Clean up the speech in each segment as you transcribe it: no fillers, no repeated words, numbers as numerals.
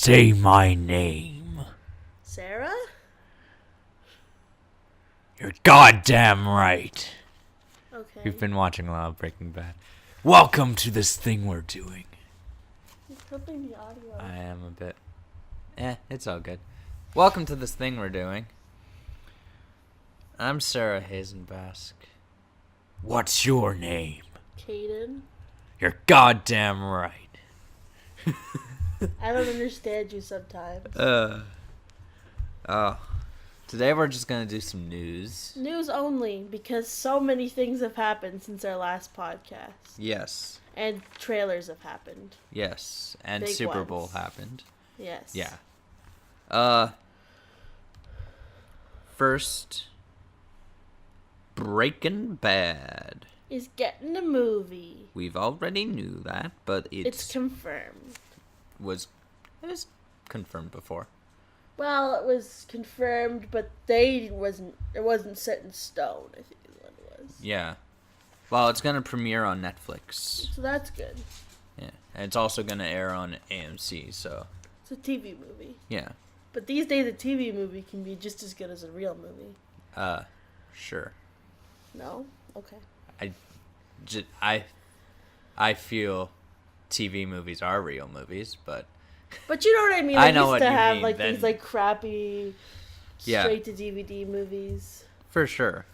Say my name. Sarah? You're goddamn right. Okay. You've been watching a lot of Breaking Bad. Welcome to this thing we're doing. He's flipping the audio. I am a bit... it's all good. Welcome to this thing we're doing. I'm Sarah Hazenbask. What's your name? Caden? You're goddamn right. I don't understand you sometimes. Today we're just gonna do some news. News only, because so many things have happened since our last podcast. Yes. And trailers have happened. Yes. And Big Super ones. Bowl happened. Yes. Yeah. First, Breaking Bad. Is getting a movie. We've already knew that, but It's confirmed. it was confirmed before. Well, it was confirmed, but it wasn't set in stone, I think is what it was. Yeah. Well, it's gonna premiere on Netflix. So that's good. Yeah. And it's also gonna air on AMC, so It's a TV movie. yeah. But these days a TV movie can be just as good as a real movie. Sure. No? Okay. I feel TV movies are real movies, but But you know what I mean? I know used what to you have mean, like then- these like crappy Yeah. straight to DVD movies. for sure.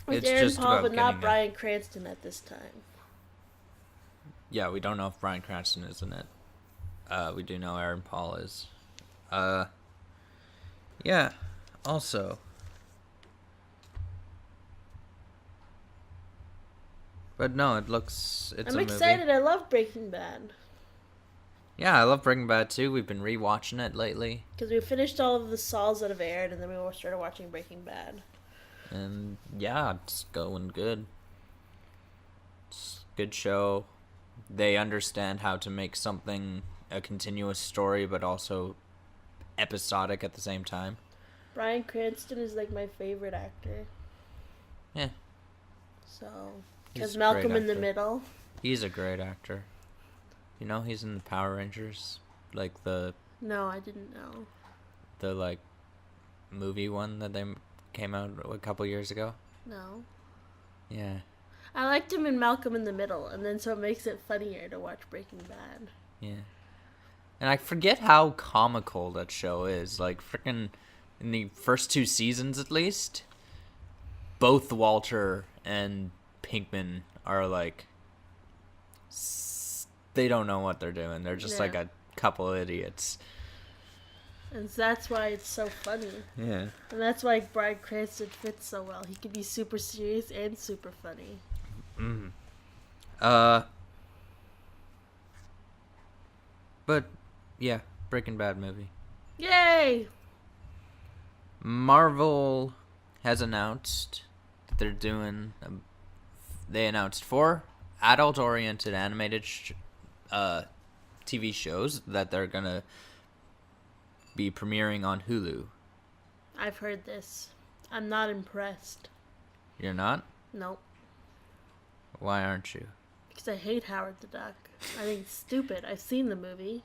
With It's Aaron just Paul, about but not getting Bryan Cranston at this time. Yeah, we don't know if Bryan Cranston is in it. We do know Aaron Paul is. Yeah. Also, but no, it's I'm a excited. movie. I love Breaking Bad Yeah, I love Breaking Bad too. We've been rewatching it lately, because we finished all of the Sauls that have aired, and then we started watching Breaking Bad. and yeah, it's going good. It's a good show. They understand how to make something a continuous story, but also episodic at the same time. Bryan Cranston is like my favorite actor. Yeah. So, He's because a Malcolm great in the actor. Middle. He's a great actor. You know, he's in the Power Rangers, like the No, I didn't know. like movie one that they came out a couple years ago. No. Yeah. I liked him in Malcolm in the Middle, and then so it makes it funnier to watch Breaking Bad. Yeah. And I forget how comical that show is. Like, freaking, in the first two seasons at least, both Walter and Pinkman are like, they don't know what they're doing. They're just Yeah. like a couple idiots. And that's why it's so funny. Yeah. And that's why Bryan Cranston fits so well. He can be super serious and super funny. Mm. But, yeah, Breaking Bad movie. Yay! Marvel has announced that they're doing. They announced 4 adult-oriented animated TV shows that they're gonna be premiering on Hulu. I've heard this. I'm not impressed. You're not? Nope. Why aren't you? Because I hate Howard the Duck. I think it's stupid. I've seen the movie.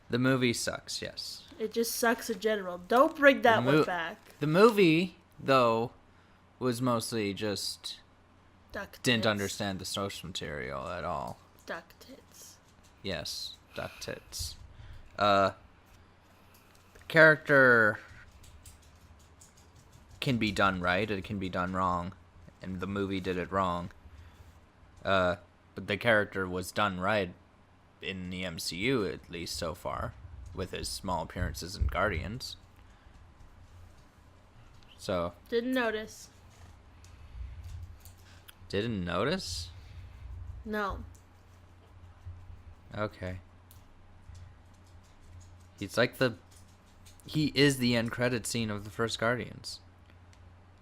The movie sucks, yes. It just sucks in general. Don't bring that one back. The movie, though, was mostly just Duck tits. didn't understand the source material at all. Duck tits. Yes, duck tits. Character can be done right, it can be done wrong, and the movie did it wrong. But the character was done right in the MCU, at least so far, with his small appearances in Guardians. So, Didn't notice. didn't notice? No. Okay. He is the end credit scene of the first Guardians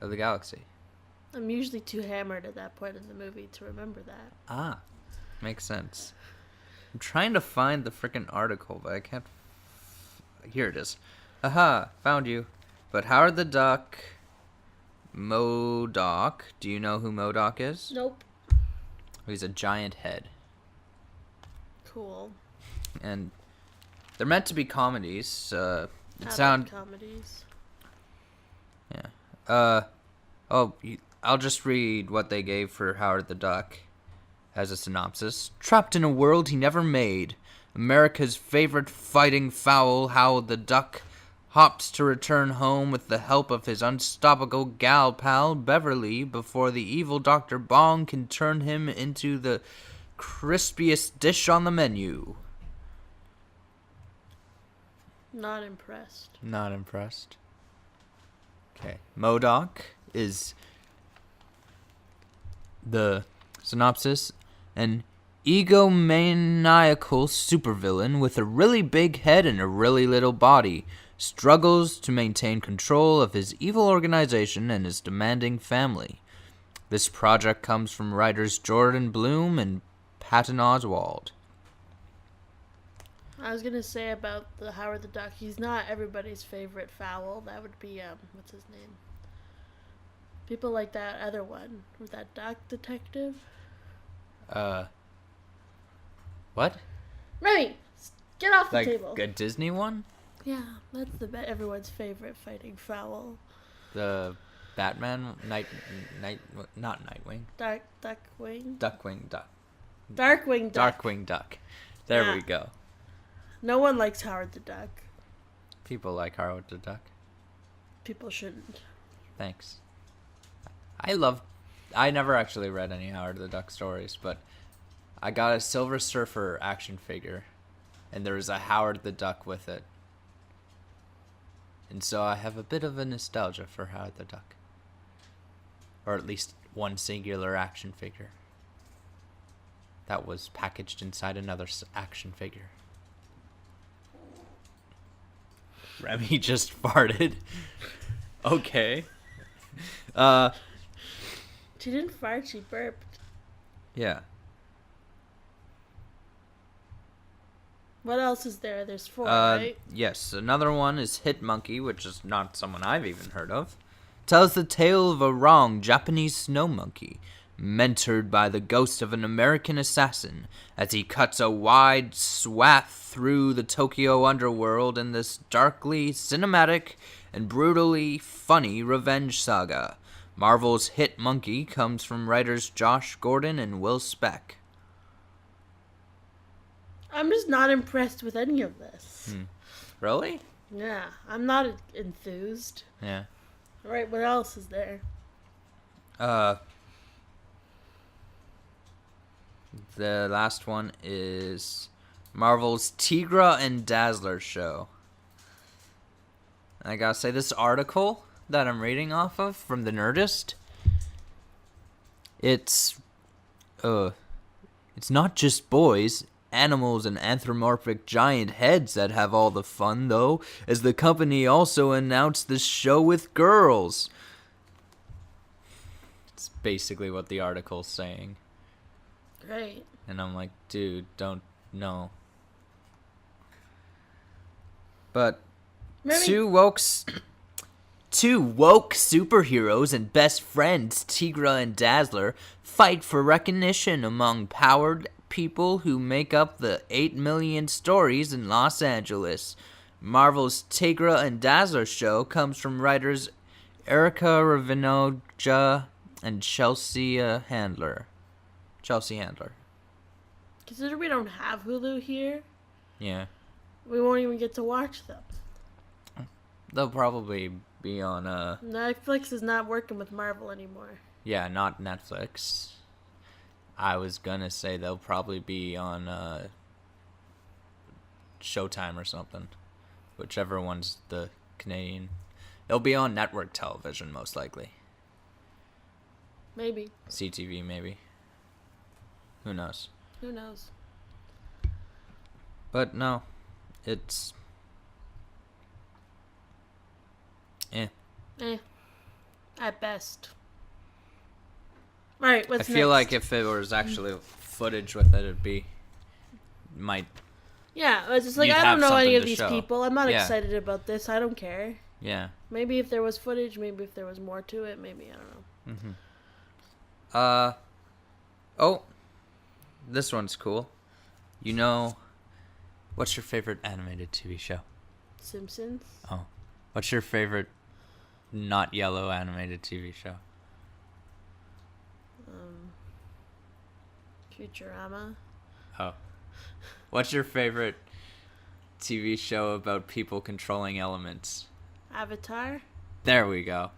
of the Galaxy. I'm usually too hammered at that point in the movie to remember that. Ah, makes sense. I'm trying to find the frickin' article, but I can't. Here it is. Aha, found you. But Howard the Duck, MODOK. Do you know who MODOK is? Nope. He's a giant head. Cool. And They're meant to be comedies. I It like sound comedies. yeah. I'll just read what they gave for Howard the Duck as a synopsis. Trapped in a world he never made, America's favorite fighting fowl, Howard the Duck, hops to return home with the help of his unstoppable gal pal, Beverly, before the evil Dr. Bong can turn him into the crispiest dish on the menu. Not impressed. Not impressed. Okay. MODOK is the synopsis. An egomaniacal supervillain with a really big head and a really little body struggles to maintain control of his evil organization and his demanding family. This project comes from writers Jordan Bloom and Patton Oswalt. I was gonna say about the Howard the Duck. He's not everybody's favorite fowl. That would be what's his name? People like that other one with that duck detective. What? Remy, get off the Like table. a Disney one? Yeah, that's everyone's favorite fighting fowl. The Batman not Nightwing. Duckwing. Duckwing Duck. Darkwing Duck. Darkwing Duck. There Yeah. we go. No one likes Howard the Duck. People like Howard the Duck. People shouldn't. Thanks. I never actually read any Howard the Duck stories, but I got a Silver Surfer action figure, and there was a Howard the Duck with it. And so I have a bit of a nostalgia for Howard the Duck. Or at least one singular action figure that was packaged inside another action figure. Remy just farted. Okay. She didn't fart, she burped. Yeah. What else is there? There's 4, right? Yes, another one is Hit Monkey, which is not someone I've even heard of. Tells the tale of a wrong Japanese snow monkey, mentored by the ghost of an American assassin, as he cuts a wide swath through the Tokyo underworld in this darkly cinematic and brutally funny revenge saga. Marvel's Hit Monkey comes from writers Josh Gordon and Will Speck. I'm just not impressed with any of this. Really? Yeah, I'm not enthused. Yeah. Alright, what else is there? The last one is Marvel's Tigra and Dazzler show. I gotta say, this article that I'm reading off of from the Nerdist, it's not just boys, animals, and anthropomorphic giant heads that have all the fun, though, as the company also announced the show with girls. It's basically what the article's saying. Great. And I'm like, dude, don't, no. But Maybe. two woke superheroes and best friends, Tigra and Dazzler, fight for recognition among powered people who make up the 8 million stories in Los Angeles. Marvel's Tigra and Dazzler show comes from writers Erica Ravinoja and Chelsea Handler. Consider we don't have Hulu here, Yeah. we won't even get to watch them. They'll probably be on, Netflix is not working with Marvel anymore. yeah, not Netflix. I was gonna say they'll probably be on, Showtime or something. Whichever one's the Canadian. It'll be on network television, most likely. Maybe. CTV, maybe. Who knows? Who knows? But no, it's... At best. Alright, what's I feel next? like if it was actually footage with it, it'd be... Might... Yeah, it's just like, You'd I have don't know any something of to these show. people. I'm not Yeah. excited about this. I don't care. Yeah. Maybe if there was footage, maybe if there was more to it, maybe, I don't know. Oh, this one's cool. You know, What's your favorite animated TV show? Simpsons. Oh. What's your favorite not yellow animated TV show? Futurama. Oh. What's your favorite TV show about people controlling elements? Avatar. There we go.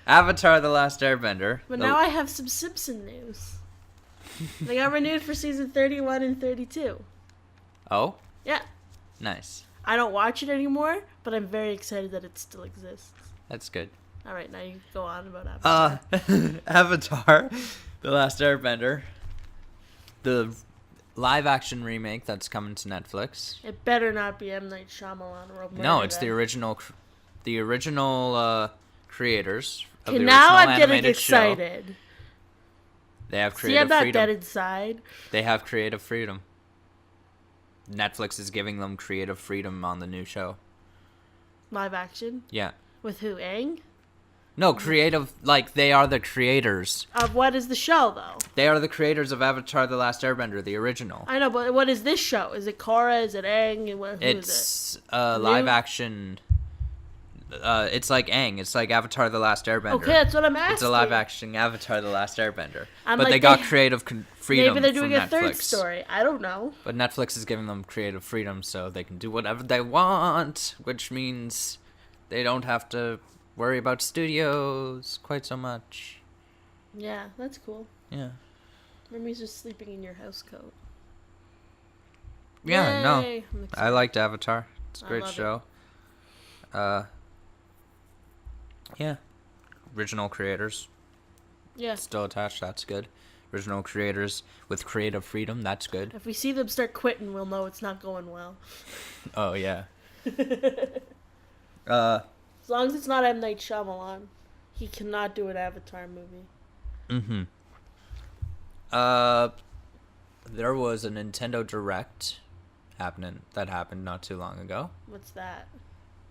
Avatar: The Last Airbender. But now I have some Simpson news. They got renewed for season 31 and 32. Oh? Yeah. Nice. I don't watch it anymore, but I'm very excited that it still exists. That's good. All right, now you go on about Avatar. Avatar: The Last Airbender. The live-action remake that's coming to Netflix. It better not be M. Night Shyamalan or No, it's the original creators of the now original I'm getting animated show. excited. They have See, creative I'm not freedom. dead inside. They have creative freedom. Netflix is giving them creative freedom on the new show. Live action? Yeah. With who, Aang? No, creative, like, they are the creators. Of what is the show, though? They are the creators of Avatar: The Last Airbender, the original. I know, but what is this show? Is it Korra? Is it Aang? Who is It's live action. It's like Aang. It's like Avatar: The Last Airbender. Okay, that's what I'm asking. It's a live action Avatar: The Last Airbender. I'm but like, they got creative freedom. Maybe they're doing from a third Netflix. story. I don't know. But Netflix is giving them creative freedom so they can do whatever they want, which means they don't have to worry about studios quite so much. Yeah, that's cool. Yeah. Remy's just sleeping in your house coat. Yeah, Yay! no. I'm excited. I liked Avatar. It's a I great love show. Yeah. Original creators Yeah. still attached, that's good. Original creators with creative freedom, that's good. If we see them start quitting, we'll know it's not going well. Oh yeah. As long as it's not M. Night Shyamalan, he cannot do an Avatar movie. Mm-hmm. There was a Nintendo Direct that happened not too long ago. What's that?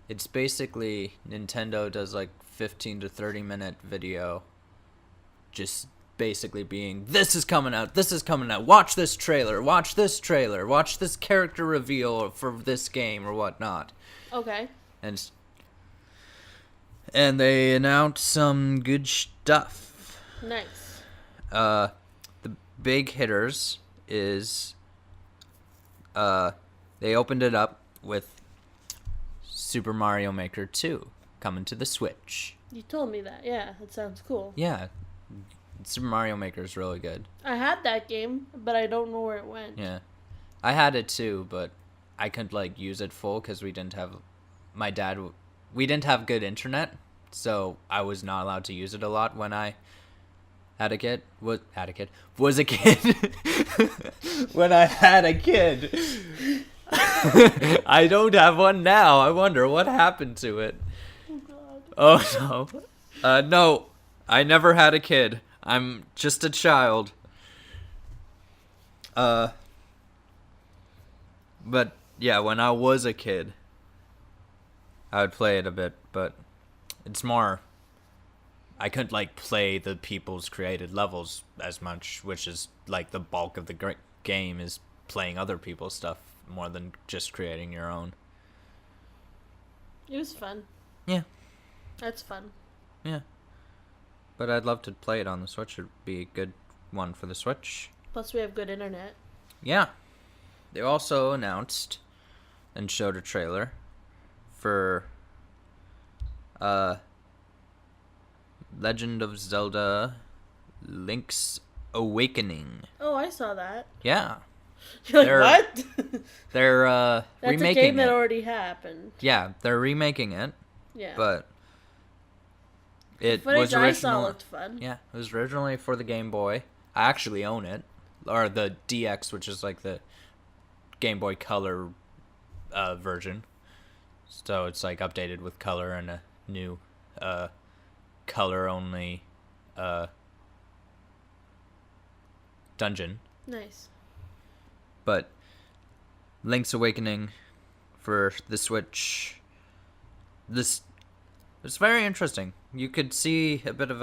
It's basically Nintendo does like 15 to 30 minute video just basically being, this is coming out, watch this trailer, watch this character reveal for this game or whatnot. Okay. And they announced some good stuff. Nice. The big hitters is they opened it up with Super Mario Maker 2 coming to the Switch. You told me that. Yeah, that sounds cool. Yeah. Super Mario Maker is really good. I had that game, but I don't know where it went. Yeah. I had it too, but I couldn't like use it full because we didn't have good internet, so I was not allowed to use it a lot when I was a kid. When I had a kid. I don't have one now. I wonder what happened to it. Oh, God. Oh, no. No, I never had a kid. I'm just a child. But, yeah, when I was a kid, I would play it a bit, but it's more... I couldn't, like, play the people's created levels as much, which is, like, the bulk of the game is playing other people's stuff more than just creating your own. It was fun. Yeah. That's fun. Yeah. But I'd love to play it on the Switch. It'd be a good one for the Switch. Plus, we have good internet. Yeah. They also announced and showed a trailer for Legend of Zelda Link's Awakening. Oh, I saw that. Yeah. You're like, what? They're That's remaking a game that it. already happened. Yeah, they're remaking it, Yeah. but it footage was I saw original. looked fun. Yeah, it was originally for the Game Boy. I actually own it, or the DX, which is like the Game Boy Color version. So it's like updated with color and a new color only dungeon. Nice. But Link's Awakening for the Switch, it's very interesting. You could see a bit of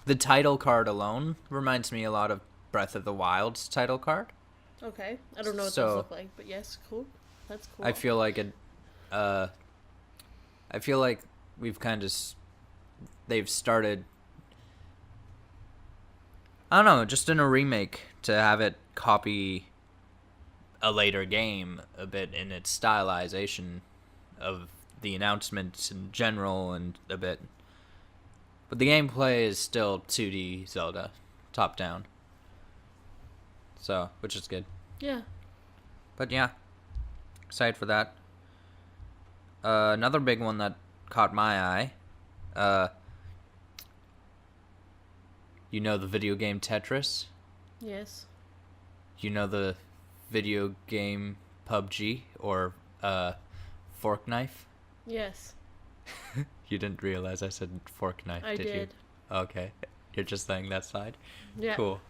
the title card alone reminds me a lot of Breath of the Wild's title card. Okay. I don't know what So- those look like, but yes, cool. That's cool. I feel like I feel like we've kind of they've started. I don't know, just in a remake to have it copy a later game a bit in its stylization of the announcements in general and a bit. But the gameplay is still 2D Zelda, top down. So, which is good. Yeah. But yeah, excited for that. Another big one that caught my eye. You know the video game Tetris? Yes. You know the video game PUBG or Fork Knife? Yes. You didn't realize I said Fork Knife, I did you? did. Okay. You're just saying that side? Yeah. Cool.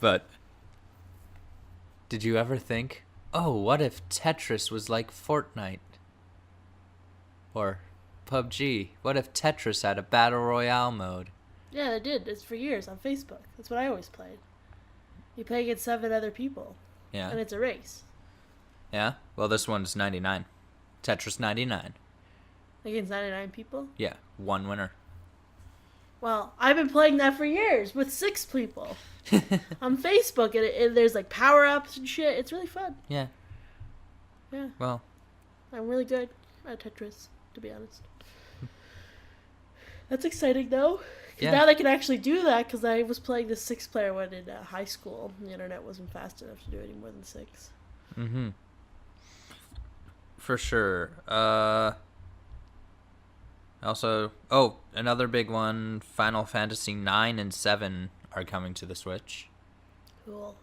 But did you ever think, oh, what if Tetris was like Fortnite? Or PUBG? What if Tetris had a battle royale mode? Yeah, I did. It's for years on Facebook. That's what I always played. You play against 7 other people, Yeah. and it's a race Yeah? Well, this one's 99. Tetris 99. against 99 people. Yeah, one winner. Well, I've been playing that for years with 6 people on Facebook, and there's like power ups and shit. It's really fun. Yeah. Yeah, Well, I'm really good at Tetris, to be honest. That's exciting, though. 'Cause Yeah. now they can actually do that, because I was playing the 6-player one in high school. The internet wasn't fast enough to do any more than 6. mm-hmm. For sure. Also, another big one, Final Fantasy 9 and 7 are coming to the Switch. Cool.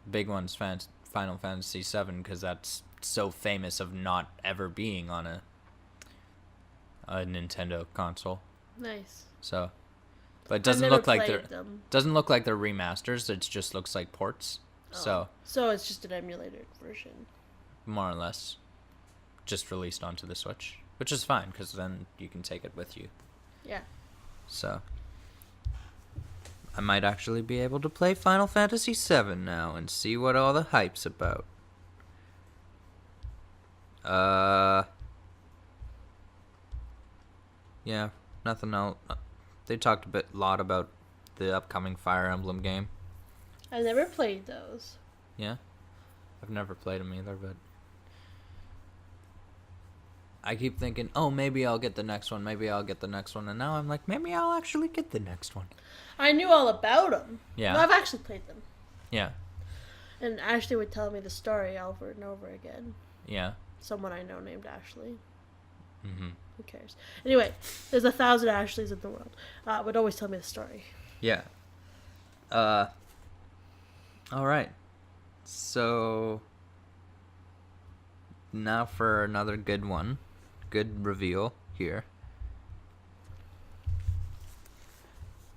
Big one's Final Fantasy 7 because that's so famous of not ever being on a Nintendo console. Nice. So, but it I've doesn't never look like played them. doesn't look like they're remasters. It just looks like ports. Oh. So it's just an emulated version. More or less, just released onto the Switch, which is fine because then you can take it with you. Yeah. So, I might actually be able to play Final Fantasy 7 now and see what all the hype's about. Yeah, nothing else. They talked a lot about the upcoming Fire Emblem game. I never played those. Yeah, I've never played them either, but I keep thinking, oh, maybe I'll get the next one, maybe I'll get the next one, and now I'm like, maybe I'll actually get the next one. I knew all about them. Yeah. Well, I've actually played them. Yeah, And Ashley would tell me the story over and over again. yeah. Someone I know named Ashley. Mm-hmm. Who cares? Anyway, there's 1,000 Ashleys in the world. Would always tell me the story. Yeah. All right. So now for another good one. Good reveal here.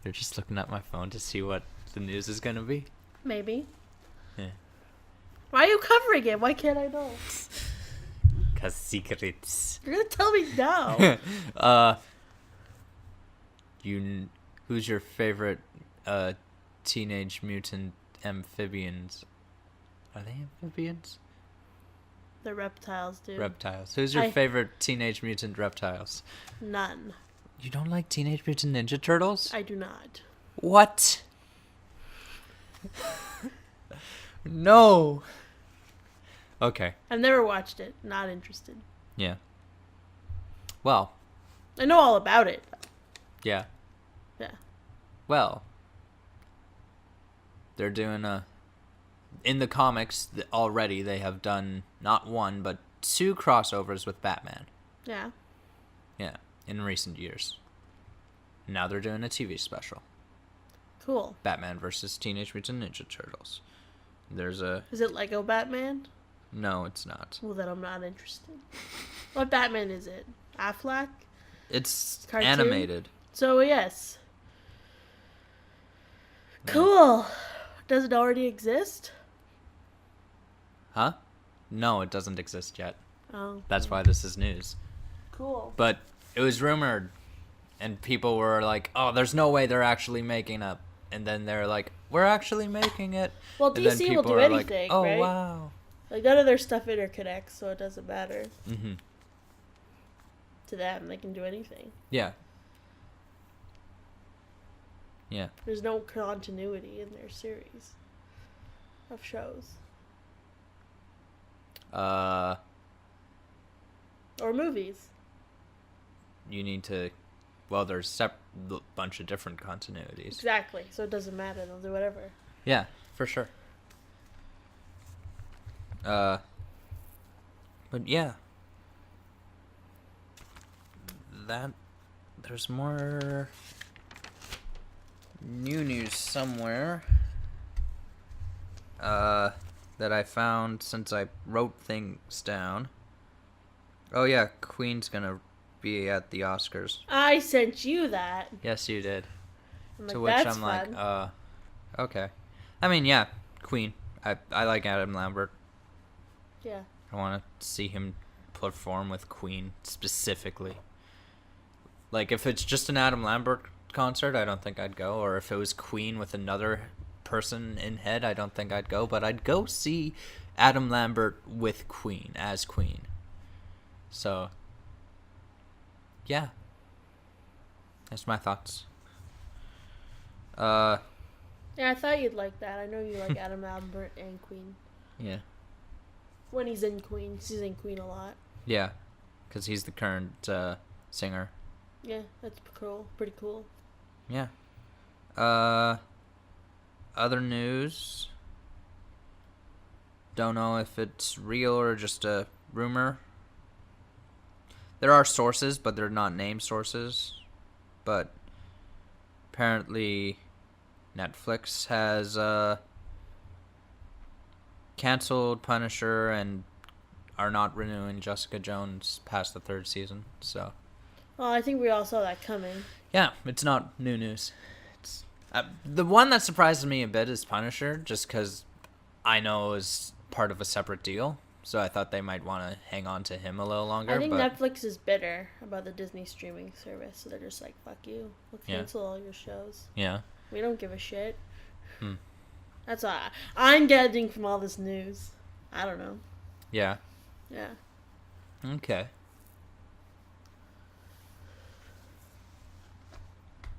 You're just looking at my phone to see what the news is gonna be. Maybe. Yeah. Why are you covering it? Why can't I know? 'Cause secrets. You're gonna tell me now. Who's your favorite Teenage Mutant amphibians? Are they amphibians? The reptiles, dude. Reptiles. Who's your I- favorite Teenage Mutant reptiles? None. You don't like Teenage Mutant Ninja Turtles? I do not. What? No. Okay. I've never watched it. Not interested. Yeah. Well, I know all about it. yeah. Yeah. Well, they're doing in the comics already they have done not one but 2 crossovers with Batman. Yeah. Yeah, in recent years. Now they're doing a TV special. Cool. Batman versus Teenage Mutant Ninja Turtles. There's a Is it Lego Batman? no, it's not. Well, then I'm not interested. What Batman is it? Affleck? It's Cartoon? animated. So, yes. Cool. Does it already exist? Huh? No, it doesn't exist yet. Oh. That's why this is news. Cool. But it was rumored, and people were like, "Oh, there's no way they're actually making a and then they're like, we're actually making it. Well, And then DC will people do are like, anything, oh, right? wow. Like, none of their stuff interconnects, so it doesn't matter Mm-hmm. to them. They can do anything. Yeah. Yeah. There's no continuity in their series of shows. Or movies. You need to... Well, there's a bunch of different continuities. Exactly. So it doesn't matter. They'll do whatever. Yeah, for sure. But yeah. There's more new news somewhere that I found since I wrote things down. Oh yeah, Queen's gonna be at the Oscars. I sent you that. Yes, you did. I'm like, To which that's I'm fun. like, okay. I mean, yeah, Queen. I like Adam Lambert. Yeah. I want to see him perform with Queen specifically. Like, if it's just an Adam Lambert concert, I don't think I'd go. Or if it was Queen with another person in head, I don't think I'd go. But I'd go see Adam Lambert with Queen, as Queen. So, yeah. That's my thoughts. Yeah, I thought you'd like that. I know you like Adam Lambert and Queen. Yeah. When he's in Queen. He's in Queen a lot. Yeah. Because he's the current singer. Yeah, that's cool. Pretty cool. Yeah. Other news. Don't know if it's real or just a rumor. There are sources, but they're not named sources. But apparently Netflix has canceled Punisher and are not renewing Jessica Jones past the 3rd season. So, Well, I think we all saw that coming. yeah, it's not new news. It's the one that surprises me a bit is Punisher, just because I know it was part of a separate deal. So I thought they might want to hang on to him a little longer. I think but Netflix is bitter about the Disney streaming service, so they're just like, fuck you. We'll cancel all your shows. yeah. We don't give a shit. Hmm. That's all I'm getting from all this news. I don't know. Yeah. Yeah. Okay.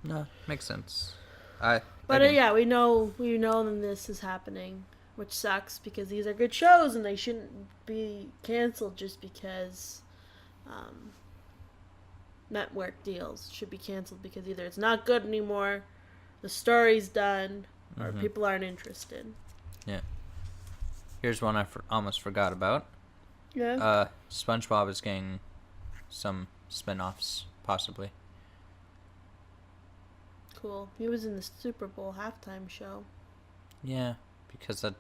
No, makes sense. But yeah, we know that this is happening, which sucks because these are good shows and they shouldn't be canceled just because network deals should be canceled because either it's not good anymore, the story's done, or people aren't interested. Yeah. Here's one I almost forgot about. Yeah. SpongeBob is getting some spin-offs, possibly. Cool. He was in the Super Bowl halftime show. Yeah, because that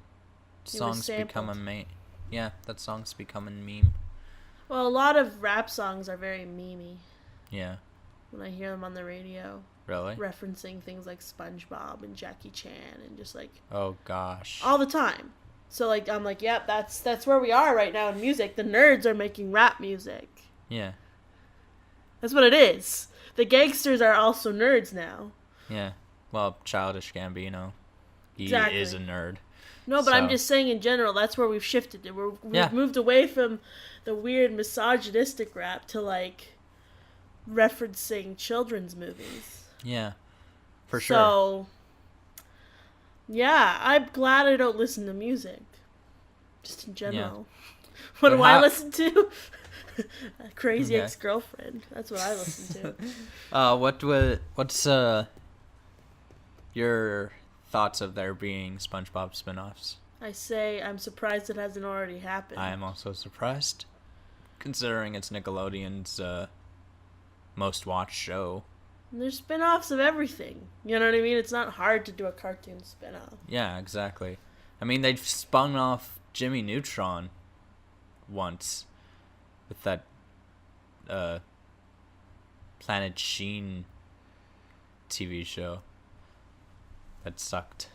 He was song's become a sampled. Yeah, that song's become a meme. Well, a lot of rap songs are very memey Yeah. when I hear them on the radio, Really? referencing things like SpongeBob and Jackie Chan and just like Oh gosh. all the time. So like I'm like, yep, that's where we are right now in music. The nerds are making rap music. Yeah. That's what it is. The gangsters are also nerds now. Yeah. Well, Childish Gambino, he Exactly. is a nerd. No, but I'm So- just saying in general, that's where we've shifted to. We've Yeah. moved away from the weird misogynistic rap to like referencing children's movies. Yeah. For sure. So, yeah, I'm glad I don't listen to music. Just in general. What But do I how- listen to? A crazy Okay. ex-girlfriend. That's what I listen to. What's your thoughts of there being SpongeBob spin-offs? I say I'm surprised it hasn't already happened. I am also surprised, considering it's Nickelodeon's most watched show. And there's spin-offs of everything. You know what I mean? It's not hard to do a cartoon spin-off. Yeah, exactly. I mean, they've spun off Jimmy Neutron once with that Planet Sheen TV show that sucked.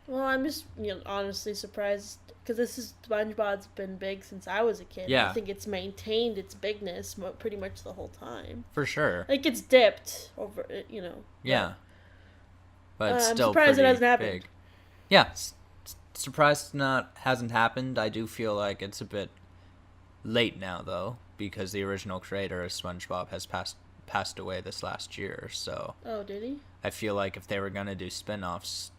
Well, I'm just, honestly surprised because this is SpongeBob's been big since I was a kid. Yeah. I think it's maintained its bigness pretty much the whole time. For sure. Like it's dipped over, Yeah. but it's I'm still surprised it pretty hasn't happened. big. Yeah, surprised not hasn't happened. I do feel like it's a bit late now though, because the original creator of SpongeBob has passed away this last year. So Oh, did he? I feel like if they were gonna do spin-offs,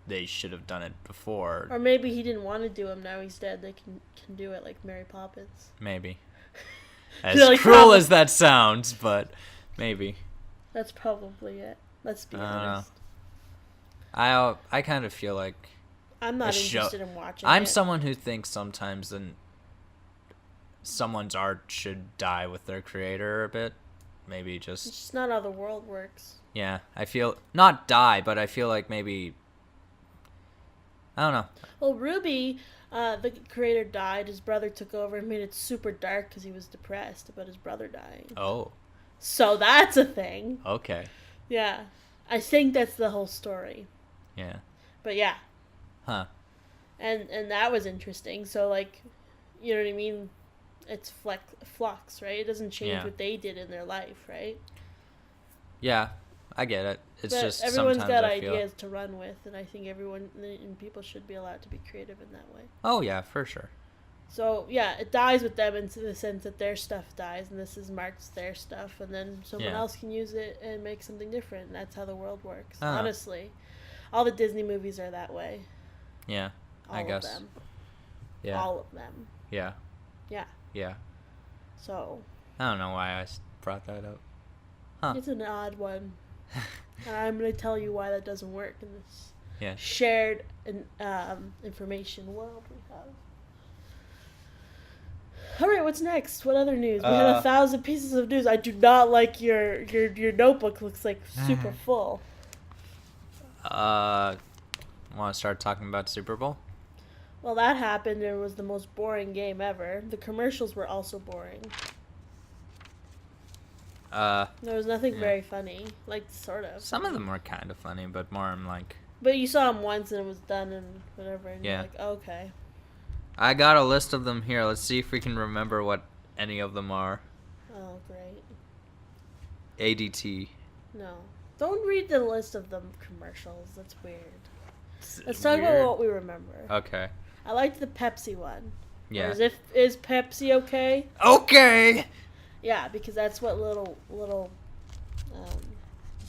they should have done it before. Or maybe he didn't want to do them. Now he's dead. They can do it like Mary Poppins. Maybe. As Like, cruel probably. as that sounds, but maybe. That's probably it. Let's be I don't honest. I kind of feel like I'm not a show- interested in watching I'm it. someone who thinks sometimes that someone's art should die with their creator a bit. Maybe It's just just not how the world works. yeah. I feel not die, but I feel like maybe I don't know. Well, Ruby, the creator died. His brother took over and made it super dark because he was depressed about his brother dying. Oh, So that's a thing. okay, Yeah. I think that's the whole story. yeah, But yeah. huh? And that was interesting. So, like, you know what I mean? It's flux, right? It doesn't change Yeah. what they did in their life, right? Yeah, I get it. It's But just everyone's sometimes got I feel. ideas to run with, and I think everyone and people should be allowed to be creative in that way. Oh yeah, for sure. So yeah, it dies with them in the sense that their stuff dies, and this is marked their stuff, and then someone Yeah. else can use it and make something different. And that's how the world works. Uh-huh. Honestly, all the Disney movies are that way. Yeah, All I guess. of them. Yeah, All of them. yeah, Yeah. yeah. So I don't know why I brought that up. Huh? it's an odd one, and I'm gonna tell you why that doesn't work in this Yeah. shared information world we have. All right, what's next? What other news? We had 1,000 pieces of news. I do not like your notebook. Looks like super full. Want to start talking about Super Bowl? Well, that happened. It was the most boring game ever. The commercials were also boring. There was nothing Yeah. very funny. Like, sort of. Some of them were kind of funny, but more I'm like, But you saw them once and it was done and whatever. And Yeah. you're like, okay. I got a list of them here. Let's see if we can remember what any of them are. Oh, great. ADT. No. Don't read the list of the commercials. That's weird. It's Let's talk weird. about what we remember. Okay. I liked the Pepsi one. Yeah. Is Pepsi okay? Okay. Yeah, because that's what little what's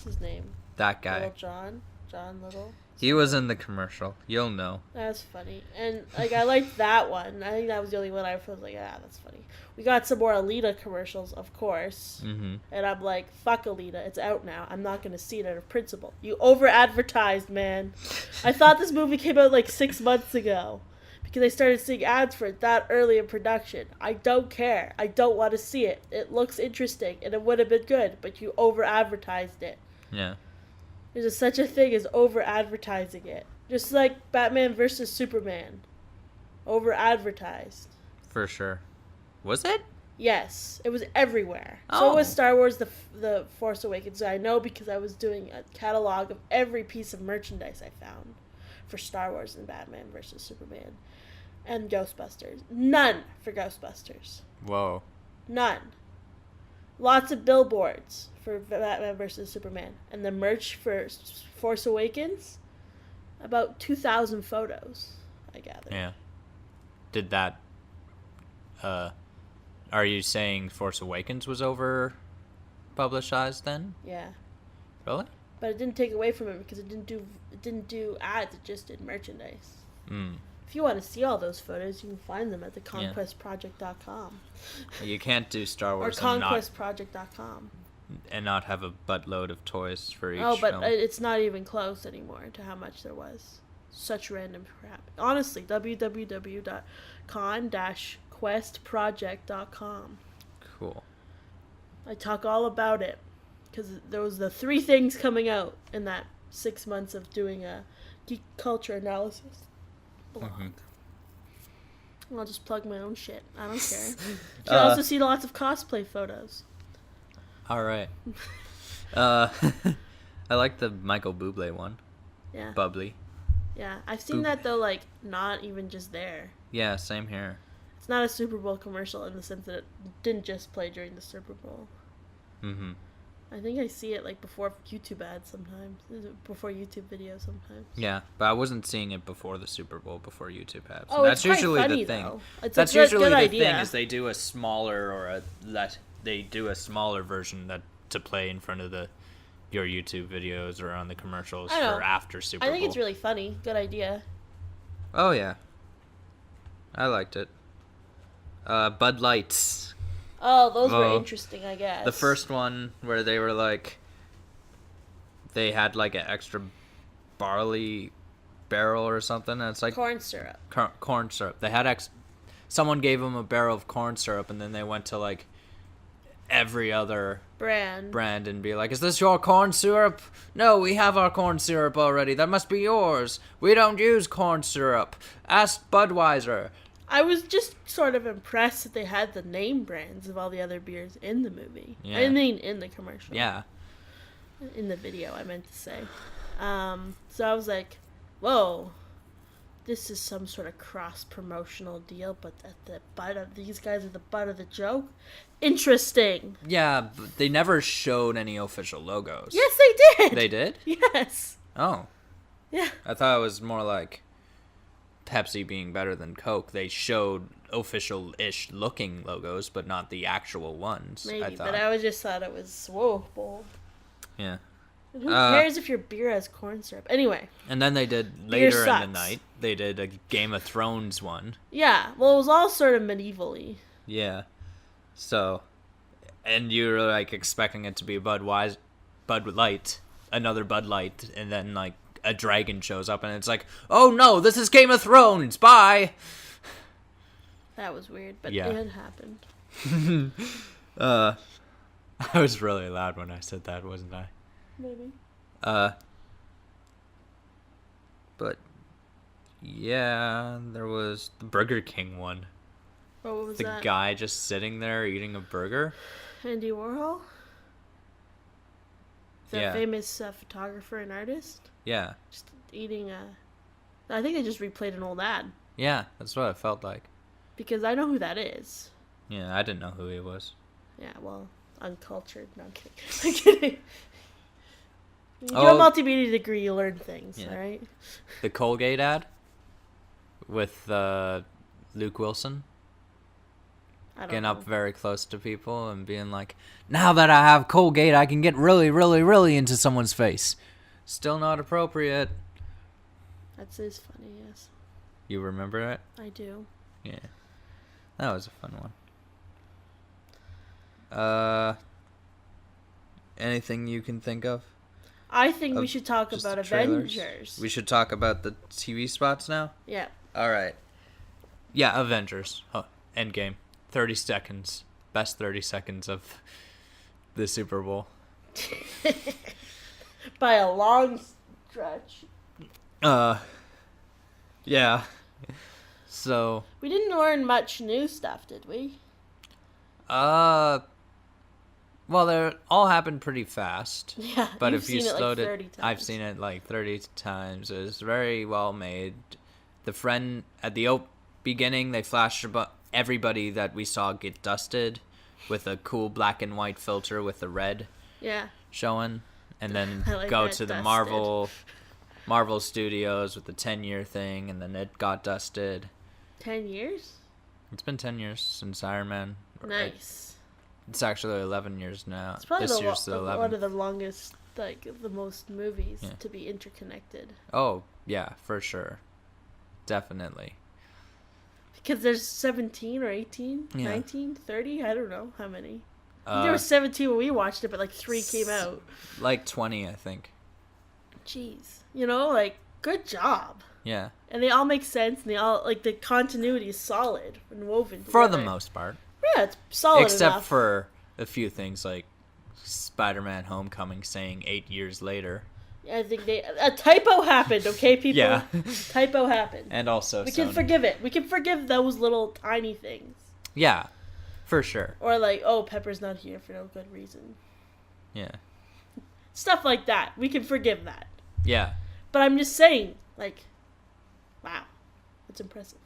his name? That guy. Little John Little. He was in the commercial. You'll know. That's funny. And like I liked that one. I think that was the only one I was like, ah, that's funny. We got some more Alita commercials, of course. Mm-hmm. And I'm like, fuck Alita, it's out now. I'm not gonna see it out of principle. You over advertised, man. I thought this movie came out like 6 months ago. Because I started seeing ads for it that early in production. I don't care. I don't want to see it. It looks interesting and it would have been good, but you over advertised it. Yeah. There's such a thing as over advertising it. Just like Batman versus Superman. Over advertised. For sure. Was it? Yes, it was everywhere. So Oh. was Star Wars the Force Awakens. I know because I was doing a catalog of every piece of merchandise I found for Star Wars and Batman versus Superman. And Ghostbusters. None for Ghostbusters. Whoa. None. Lots of billboards for Batman versus Superman. And the merch for Force Awakens, about 2,000 photos, I gather. Yeah. Did that are you saying Force Awakens was over publicized then? Yeah. Really? But it didn't take away from it because it didn't do ads, it just did merchandise. Mm. If you want to see all those photos, you can find them at theconquestproject.com. You can't do Star Or Wars conquestproject.com. and not have a buttload of toys for each Oh, but film. it's not even close anymore to how much there was. Such random crap. Honestly, www.con-questproject.com. Cool. I talk all about it because there was the 3 things coming out in that 6 months of doing a geek culture analysis blog. Mhm. I'll just plug my own shit. I don't care. You can also see lots of cosplay photos. All right. I like the Michael Bublé one. Yeah. Bubbly. Yeah. I've seen Boop. that though, like, not even just there. Yeah, same here. It's not a Super Bowl commercial in the sense that it didn't just play during the Super Bowl. Mm-hmm. I think I see it like before YouTube ads sometimes, before YouTube videos sometimes. Yeah, but I wasn't seeing it before the Super Bowl, before YouTube ads. Oh, That's it's quite usually funny, the thing. though. It's That's a good, usually good the idea. thing is they do a smaller version that to play in front of your YouTube videos or on the commercials I know. for after Super Bowl. I think it's really funny. Good idea. Oh yeah, I liked it. Bud Lights. Oh, those were Oh. interesting, I guess. The first one where they were like, they had like an extra barley barrel or something, and it's like corn syrup. corn syrup. They had someone gave them a barrel of corn syrup, and then they went to like every other Brand. and be like, "Is this your corn syrup? No, we have our corn syrup already. That must be yours. We don't use corn syrup. Ask Budweiser." I was just sort of impressed that they had the name brands of all the other beers in the movie. Yeah. I mean, in the commercial. Yeah. In the video, I meant to say. So I was like, whoa, this is some sort of cross-promotional deal, but at the butt of these guys are the butt of the joke. Interesting. Yeah, but they never showed any official logos. Yes, they did. They did? Yes. Oh. Yeah. I thought it was more like Pepsi being better than Coke. They showed official-ish looking logos, but not the actual ones. Maybe, thought. but I just thought it was, whoa, bold. Yeah. And who cares if your beer has corn syrup? Anyway. And then they did, Beer later in sucks. the night, they did a Game of Thrones one. Yeah, well, it was all sort of medieval-y. Yeah. So, and you were like expecting it to be Bud Light, another Bud Light, and then like a dragon shows up, and it's like, oh no, this is Game of Thrones. Bye. That was weird, but Yeah. it happened. I was really loud when I said that, wasn't I? Maybe. But yeah, there was the Burger King one. Oh, what was The that? guy just sitting there eating a burger. Andy Warhol? The Yeah. famous photographer and artist? Yeah. Just eating a... I think they just replayed an old ad. Yeah, that's what it felt like. Because I know who that is. Yeah, I didn't know who he was. Yeah, well, uncultured. No, I'm kidding. I'm kidding. You do Oh. a multimedia degree, you learn things, Yeah. alright? The Colgate ad with Luke Wilson I don't getting know. up very close to people and being like, now that I have Colgate, I can get really, really, really into someone's face. Still not appropriate. That's is funny, yes. You remember it? I do. Yeah. That was a fun one. Anything you can think of? I think we Of should talk just about the trailers? Avengers. We should talk about the TV spots now? Yeah. Alright. Yeah, Avengers. Endgame. 30 seconds. Best 30 seconds of the Super Bowl. By a long stretch. Yeah. So, We didn't learn much new stuff, did we? well, they all happened pretty fast. Yeah. But you've if you seen slowed it, it, like 30 times. I've seen it like 30 times. It was very well made. The friend at the beginning, they flashed about everybody that we saw get dusted with a cool black and white filter with the red Yeah. showing, and then I like go that, to the dusted. Marvel Studios with the 10-year thing, and then it got dusted. 10 years? It's been 10 years since Iron Man. Nice. It's actually 11 years now. It's probably This year's the one 11th. of the longest, like, the most movies Yeah. to be interconnected. Oh, yeah, for sure. Definitely. Because there's 17 or 18, Yeah. 19, 30, I don't know how many. I think Uh, there was 17 when we watched it, but like 3 came out. like 20, I think. Jeez. You know, like, good job. Yeah. And they all make sense, and they all, like, the continuity is solid and woven For the together. most part. Yeah, it's solid Except enough. for a few things like Spider-Man Homecoming saying 8 years later. I think a typo happened, okay, people? Yeah. Typo happened. And also We can Sony. forgive it. We can forgive those little tiny things. Yeah, for sure. Or like, oh, Pepper's not here for no good reason. Yeah. Stuff like that. We can forgive that. Yeah. But I'm just saying, like, wow. It's impressive.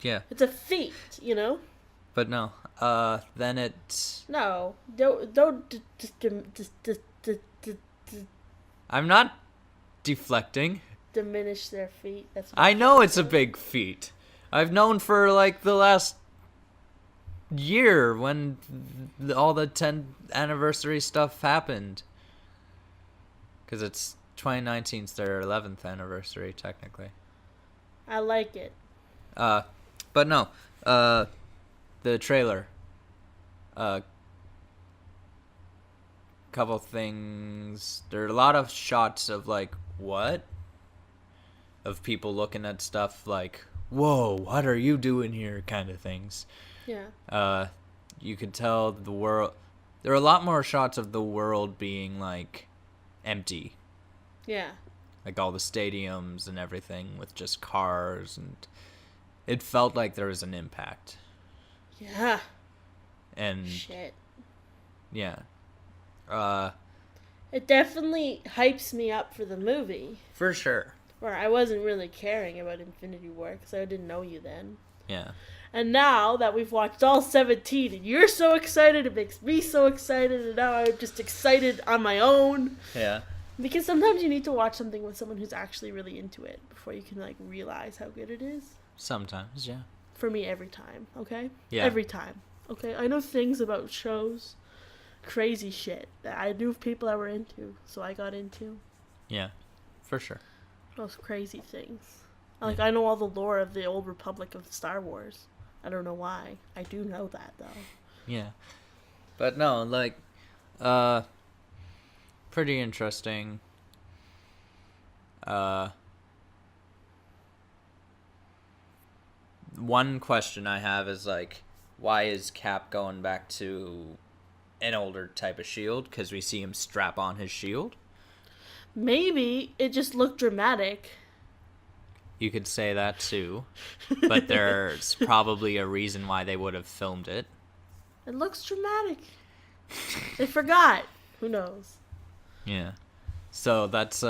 Yeah. It's a feat, you know? But no. Then it. No, don't. I'm not deflecting. Diminish their feet. That's. I know it's a big feat. I've known for like the last year when all the 10th anniversary stuff happened. Because it's 2019's their 11th anniversary, technically. I like it. But no. The trailer. Couple things. There are a lot of shots of like, what? Of people looking at stuff like, whoa, what are you doing here? Kind of things. Yeah. You could tell the world. There are a lot more shots of the world being like empty. Yeah. Like all the stadiums and everything with just cars, and it felt like there was an impact. Yeah. And Shit. yeah. It definitely hypes me up for the movie. For sure. Where I wasn't really caring about Infinity War because I didn't know you then. Yeah. And now that we've watched all 17 and you're so excited, it makes me so excited, and now I'm just excited on my own. Yeah. Because sometimes you need to watch something with someone who's actually really into it before you can like realize how good it is. Sometimes, yeah. For me, every time, okay? Yeah. Every time, okay? I know things about shows, crazy shit that I knew people I were into, so I got into. Yeah, for sure. Those crazy things. Like, I know all the lore of the old Republic of Star Wars. I don't know why. I do know that, though. Yeah. But no, like, pretty interesting. One question I have is, like, why is Cap going back to an older type of shield? Because we see him strap on his shield? Maybe it just looked dramatic. You could say that, too. But there's probably a reason why they would have filmed it. It looks dramatic. They forgot. Who knows? Yeah. So that's,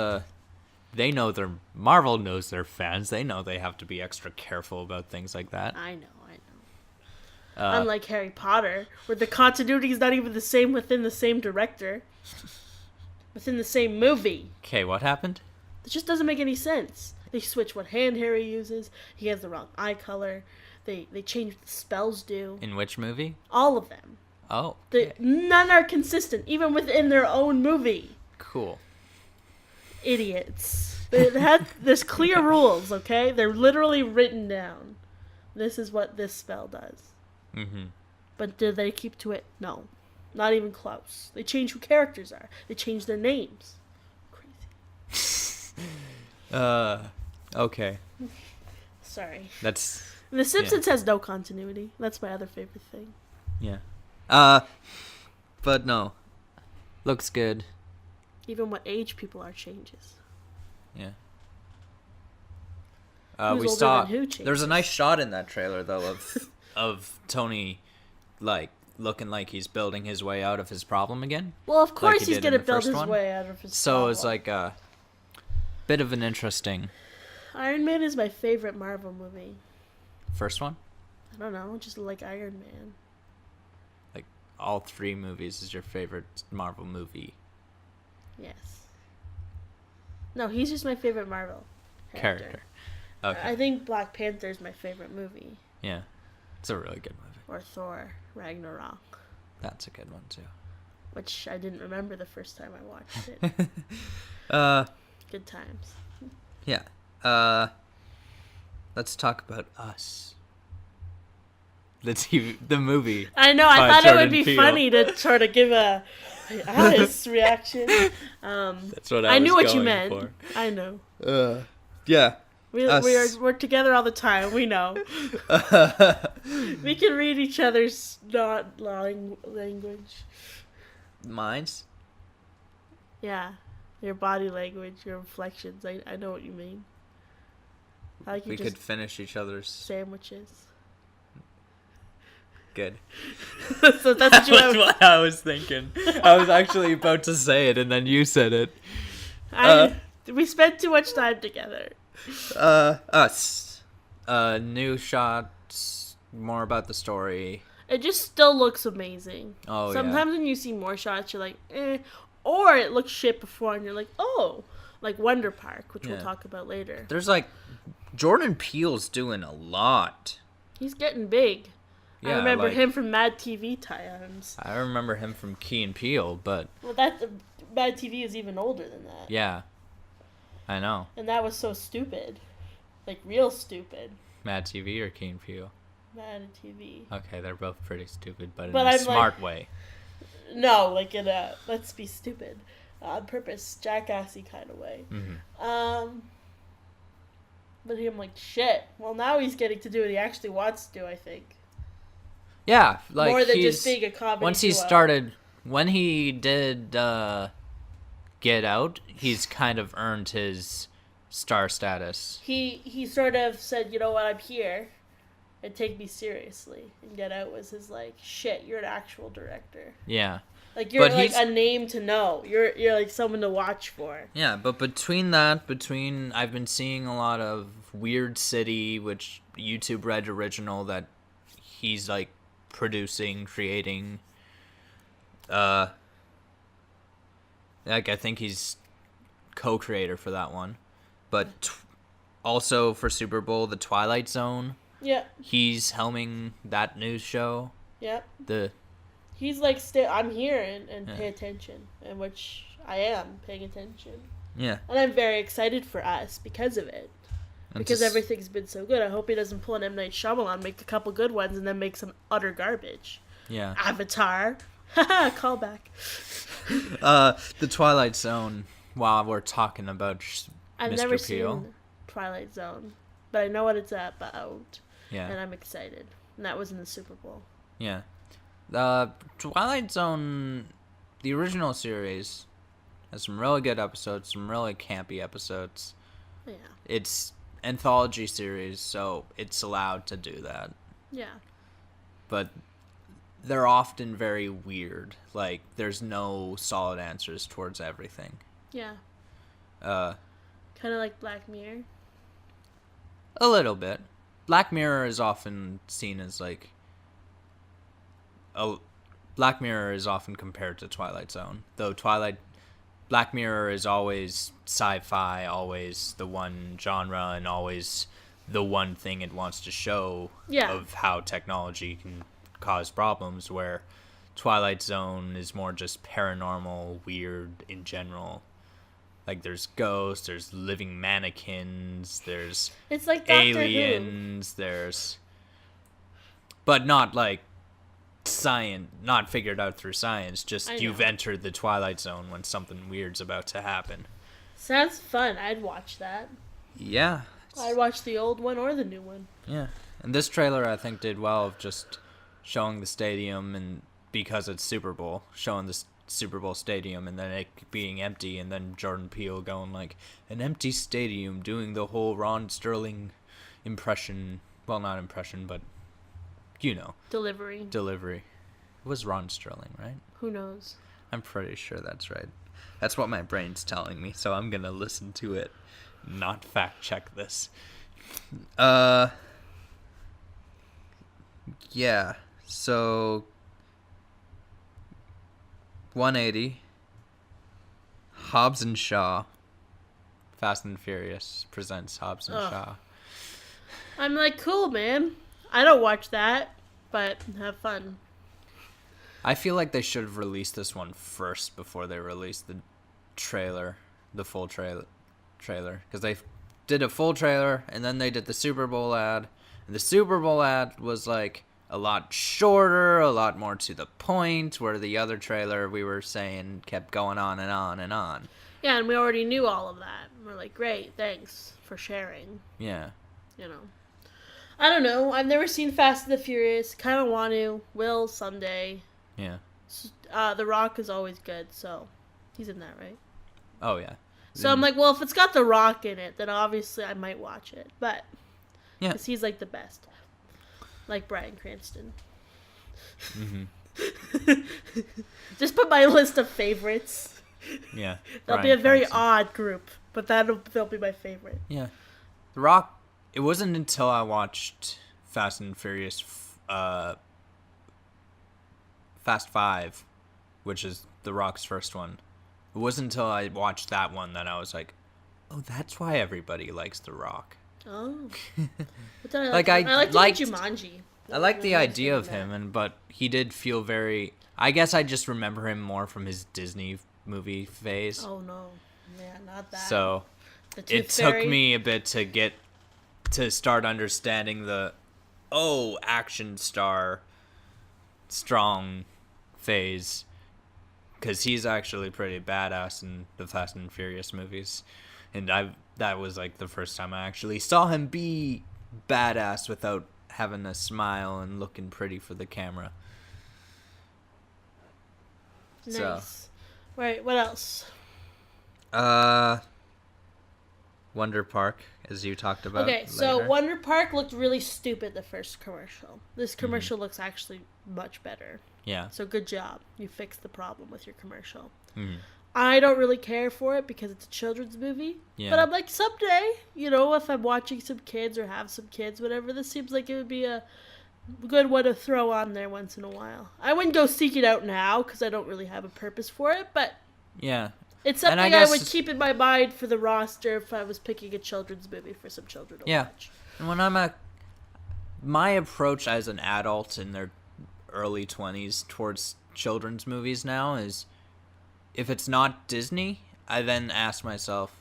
they know Marvel knows their fans. They know they have to be extra careful about things like that. I know. Unlike Harry Potter, where the continuity is not even the same within the same director. Within the same movie. Okay, what happened? It just doesn't make any sense. They switch what hand Harry uses. He has the wrong eye color. They change what the spells do. In which movie? All of them. Oh. Okay. None are consistent, even within their own movie. Cool. Idiots. There's clear rules, okay? They're literally written down. This is what this spell does. Mm-hmm. But did they keep to it? No. Not even close. They change who characters are. They change their names. Crazy. Okay. Sorry. That's... The Simpsons has no continuity. That's my other favorite thing. Yeah. But no. Looks good. Even what age people are changes. Yeah. Who's We older saw... than who changes? There's a nice shot in that trailer, though, of Tony, like, looking like he's building his way out of his problem again. Well, of course he he's did going in to the build first his one. way out of his So problem. it's like a bit of an interesting Iron Man is my favorite Marvel movie. first one. I don't know, just like Iron Man. Like all three movies is your favorite Marvel movie Yes. No, he's just my favorite Marvel character. Okay. I think Black Panther is my favorite movie. Yeah, it's a really good movie. Or Thor, Ragnarok. That's a good one too. Which I didn't remember the first time I watched it. Good times. Yeah. Let's talk about Us. The movie. I know, I by thought it Jordan would be Peele. funny to sort of give a honest reaction. That's what I knew what you going meant. for. I know. Yeah. We're together all the time. We know. We can read each other's not language. Mines? Yeah, your body language, your inflections. I know what you mean. I like you We just could finish each other's. sandwiches. Good. So that's what you That's have. what I was thinking. I was actually about to say it, and then you said it. We spent too much time together. Us. New shots. More about the story. It just still looks amazing. Oh, Sometimes when you see more shots, you're like, eh. Or it looks shit before, and you're like, oh. Like Wonder Park, which we'll talk about later. There's like... Jordan Peele's doing a lot. He's getting big. Yeah, I remember like, him from Mad TV tie-ins. I remember him from Key and Peele, but... Well, Mad TV is even older than that. Yeah. I know. And that was so stupid. Like, real stupid. Mad TV or Key and Peele? Mad TV. Okay, they're both pretty stupid, but in But a I'm smart way. No, like in a let's be stupid. On purpose, jackassy kind of way. Mm-hmm. But I'm like, shit. Well, now he's getting to do what he actually wants to do, I think. Yeah, like more than just being a comedy once he duo. started, when he did Get Out, he's kind of earned his star status. He sort of said, you know what, I'm here, and take me seriously. And Get Out was his like, shit, you're an actual director. Yeah. Like you're like a name to know. You're like someone to watch for. Yeah, but between I've been seeing a lot of Weird City, which YouTube Red original that he's like producing, creating. Like I think he's co-creator for that one, but also for Super Bowl, The Twilight Zone. Yeah. He's helming that news show. Yep. He's like, I'm here and pay attention, and which I am paying attention. Yeah. And I'm very excited for us because of it. Because everything's been so good. I hope he doesn't pull an M. Night Shyamalan, make a couple good ones, and then make some utter garbage. Yeah. Avatar. Haha, callback. The Twilight Zone, while we're talking about I've Mr. never Peel. seen Twilight Zone, but I know what it's about. Yeah. And I'm excited. And that was in the Super Bowl. Yeah. Twilight Zone, the original series, has some really good episodes, some really campy episodes. Yeah. It's anthology series, so it's allowed to do that. Yeah. But they're often very weird. Like, there's no solid answers towards everything. Yeah. Kind of like Black Mirror. A little bit. Black Mirror is often seen as like... Black Mirror is often compared to Twilight Zone, though Black Mirror is always sci-fi, always the one genre, and always the one thing it wants to show of how technology can cause problems, where Twilight Zone is more just paranormal, weird in general. Like, there's ghosts, there's living mannequins, there's it's like aliens, there's... But not like science, not figured out through science, just you've entered the Twilight Zone when something weird's about to happen. Sounds fun. I'd watch that. Yeah. I'd watch the old one or the new one. Yeah. And this trailer, I think, did well of just showing the stadium, and because it's Super Bowl, showing the Super Bowl stadium and then it being empty, and then Jordan Peele going like, an empty stadium, doing the whole Ron Sterling impression. Well, not impression, but you know. Delivery. It was Ron Sterling, right? Who knows? I'm pretty sure that's right. That's what my brain's telling me, so I'm gonna listen to it, not fact check this. Yeah, so 180, Hobbs and Shaw, Fast and Furious presents Hobbs and Shaw. I'm like, cool, man. I don't watch that, but have fun. I feel like they should have released this one first before they released the trailer, the full trailer, because they did a full trailer and then they did the Super Bowl ad, and the Super Bowl ad was like a lot shorter, a lot more to the point, where the other trailer we were saying kept going on and on and on. Yeah, and we already knew all of that. We're like, great, thanks for sharing. Yeah. You know. I don't know. I've never seen Fast and the Furious. Kind of want to. Will someday. Yeah. The Rock is always good, so he's in that, right? Oh, yeah. So I'm like, well, if it's got The Rock in it, then obviously I might watch it. But, yeah, because he's like the best. Like Bryan Cranston. Mm-hmm. Just put my list of favorites. Yeah. They'll be a very odd group, but they'll be my favorite. Yeah. The Rock, it wasn't until I watched Fast and Furious Fast 5, which is The Rock's first one. It wasn't until I watched that one that I was like, oh, that's why everybody likes The Rock. Oh. But then Like, I liked him in liked Jumanji. I like the I idea of understand him, but he did feel very. I guess I just remember him more from his Disney movie phase. Oh no, yeah, not that. So The it Tooth took Fairy. me a bit to start understanding the action star strong phase, because he's actually pretty badass in the Fast and Furious movies, and that was like the first time I actually saw him be badass without having a smile and looking pretty for the camera. Nice. So, Right. What else? Wonder Park, as you talked about. Okay, so later. Wonder Park looked really stupid the first commercial. This commercial looks actually much better. Yeah. So good job. You fixed the problem with your commercial. Mhm. I don't really care for it because it's a children's movie. Yeah. But I'm like, someday, if I'm watching some kids or have some kids, whatever, this seems like it would be a good one to throw on there once in a while. I wouldn't go seek it out now because I don't really have a purpose for it, but Yeah. it's And I something I would guess- keep in my mind for the roster if I was picking a children's movie for some children to Yeah. watch. And when my approach as an adult in their early 20s towards children's movies now is, if it's not Disney, I then ask myself,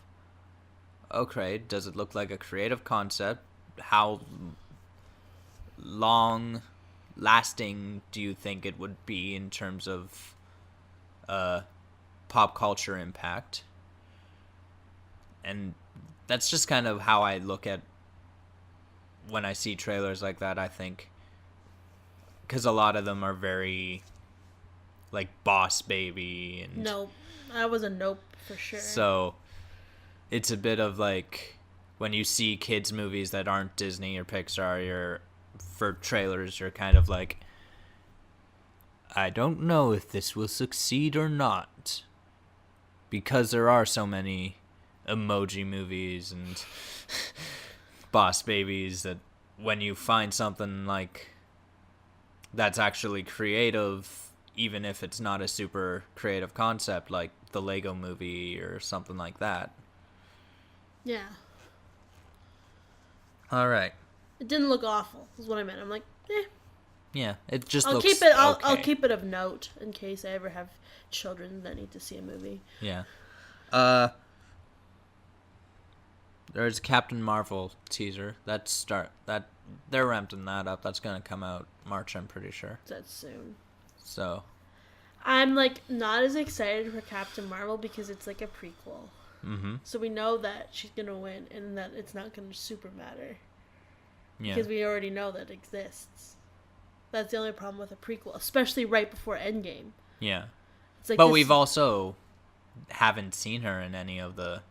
okay, does it look like a creative concept? How long lasting do you think it would be in terms of pop culture impact? And that's just kind of how I look at when I see trailers like that, I think. Because a lot of them are very, like, Boss Baby. And Nope. That was a nope for sure. so it's a bit of, like, when you see kids' movies that aren't Disney or Pixar, for trailers, you're kind of like, I don't know if this will succeed or not. Because there are so many emoji movies and Boss Babies that when you find something like that's actually creative, even if it's not a super creative concept, like the Lego Movie or something like that. Yeah. All right. It didn't look awful, is what I meant. I'm like, Yeah, it just I'll looks keep it. I'll okay. keep it of note in case I ever have children that need to see a movie. Yeah. There's Captain Marvel teaser. That they're ramping that up. That's gonna come out March, I'm pretty sure. That's soon. So. I'm like not as excited for Captain Marvel because it's like a prequel. Mm-hmm. So we know that she's gonna win and that it's not gonna super matter. Yeah. Because we already know that exists. That's the only problem with a prequel, especially right before Endgame. Yeah. It's like But this- we've also haven't seen her in any of the.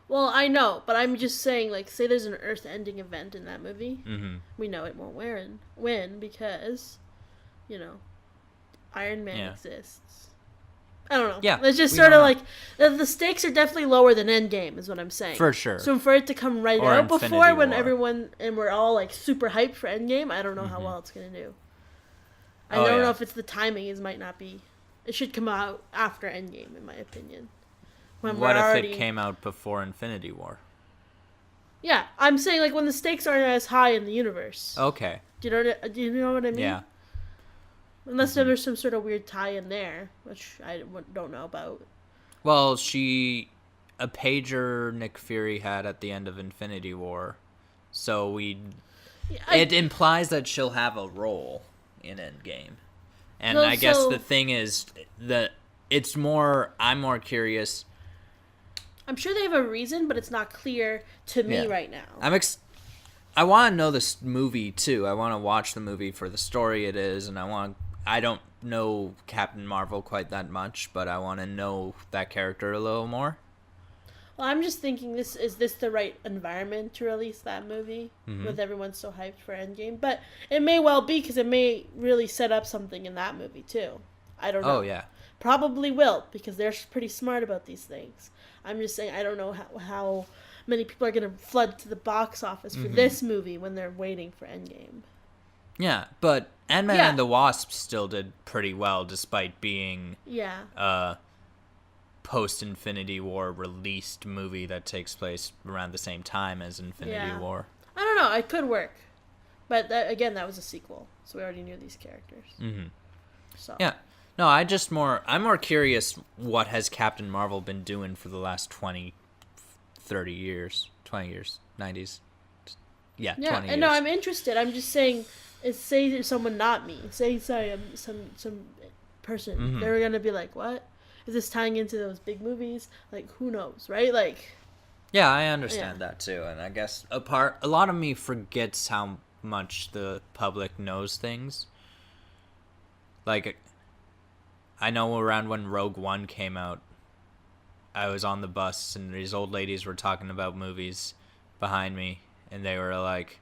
Well, I know, but I'm just saying, like, say there's an Earth-ending event in that movie. Mm-hmm. We know it won't win because, Iron Man Yeah. exists. I don't know. Yeah, It's just we sort of don't like the stakes are definitely lower than Endgame, is what I'm saying. For sure. So for it to come right Or out Infinity before when War. everyone and we're all like super hyped for Endgame, I don't know how well it's gonna do. I Oh, don't yeah. know if it's the timing. It might not be. It should come out after Endgame, in my opinion. When What we're if already... it came out before Infinity War? Yeah, I'm saying like when the stakes aren't as high in the universe. Okay. Do you know what I mean? Yeah. Unless there's some sort of weird tie in there, which I don't know about. Well, a pager Nick Fury had at the end of Infinity War, so it implies that she'll have a role in Endgame. And Well, I guess so- the thing is that I'm more curious. I'm sure they have a reason, but it's not clear to me Yeah. right now. I want to know this movie too. I want to watch the movie for the story it is, and I don't know Captain Marvel quite that much, but I want to know that character a little more. Well, I'm just thinking, is this the right environment to release that movie Mm-hmm. with everyone so hyped for Endgame? But it may well be because it may really set up something in that movie too. I don't know. Oh yeah. Probably will because they're pretty smart about these things. I'm just saying I don't know how many people are going to flood to the box office for this movie when they're waiting for Endgame. Yeah, but Ant-Man Yeah. and the Wasp still did pretty well despite being Yeah. a post-Infinity War released movie that takes place around the same time as Infinity Yeah. War. I don't know. It could work. But again, that was a sequel, so we already knew these characters. Mm-hmm. So Yeah. No, I'm more curious what has Captain Marvel been doing for the last 20, 30 years, 20 years, 90s. Yeah, 20 years. And no, I'm interested. I'm just saying, say there's someone not me. Say sorry, some person. Mhm. They're gonna be like, what? Is this tying into those big movies? Like, who knows, right? Like, Yeah, I understand that too, and I guess a lot of me forgets how much the public knows things. Like, I know around when Rogue One came out, I was on the bus and these old ladies were talking about movies behind me, and they were like,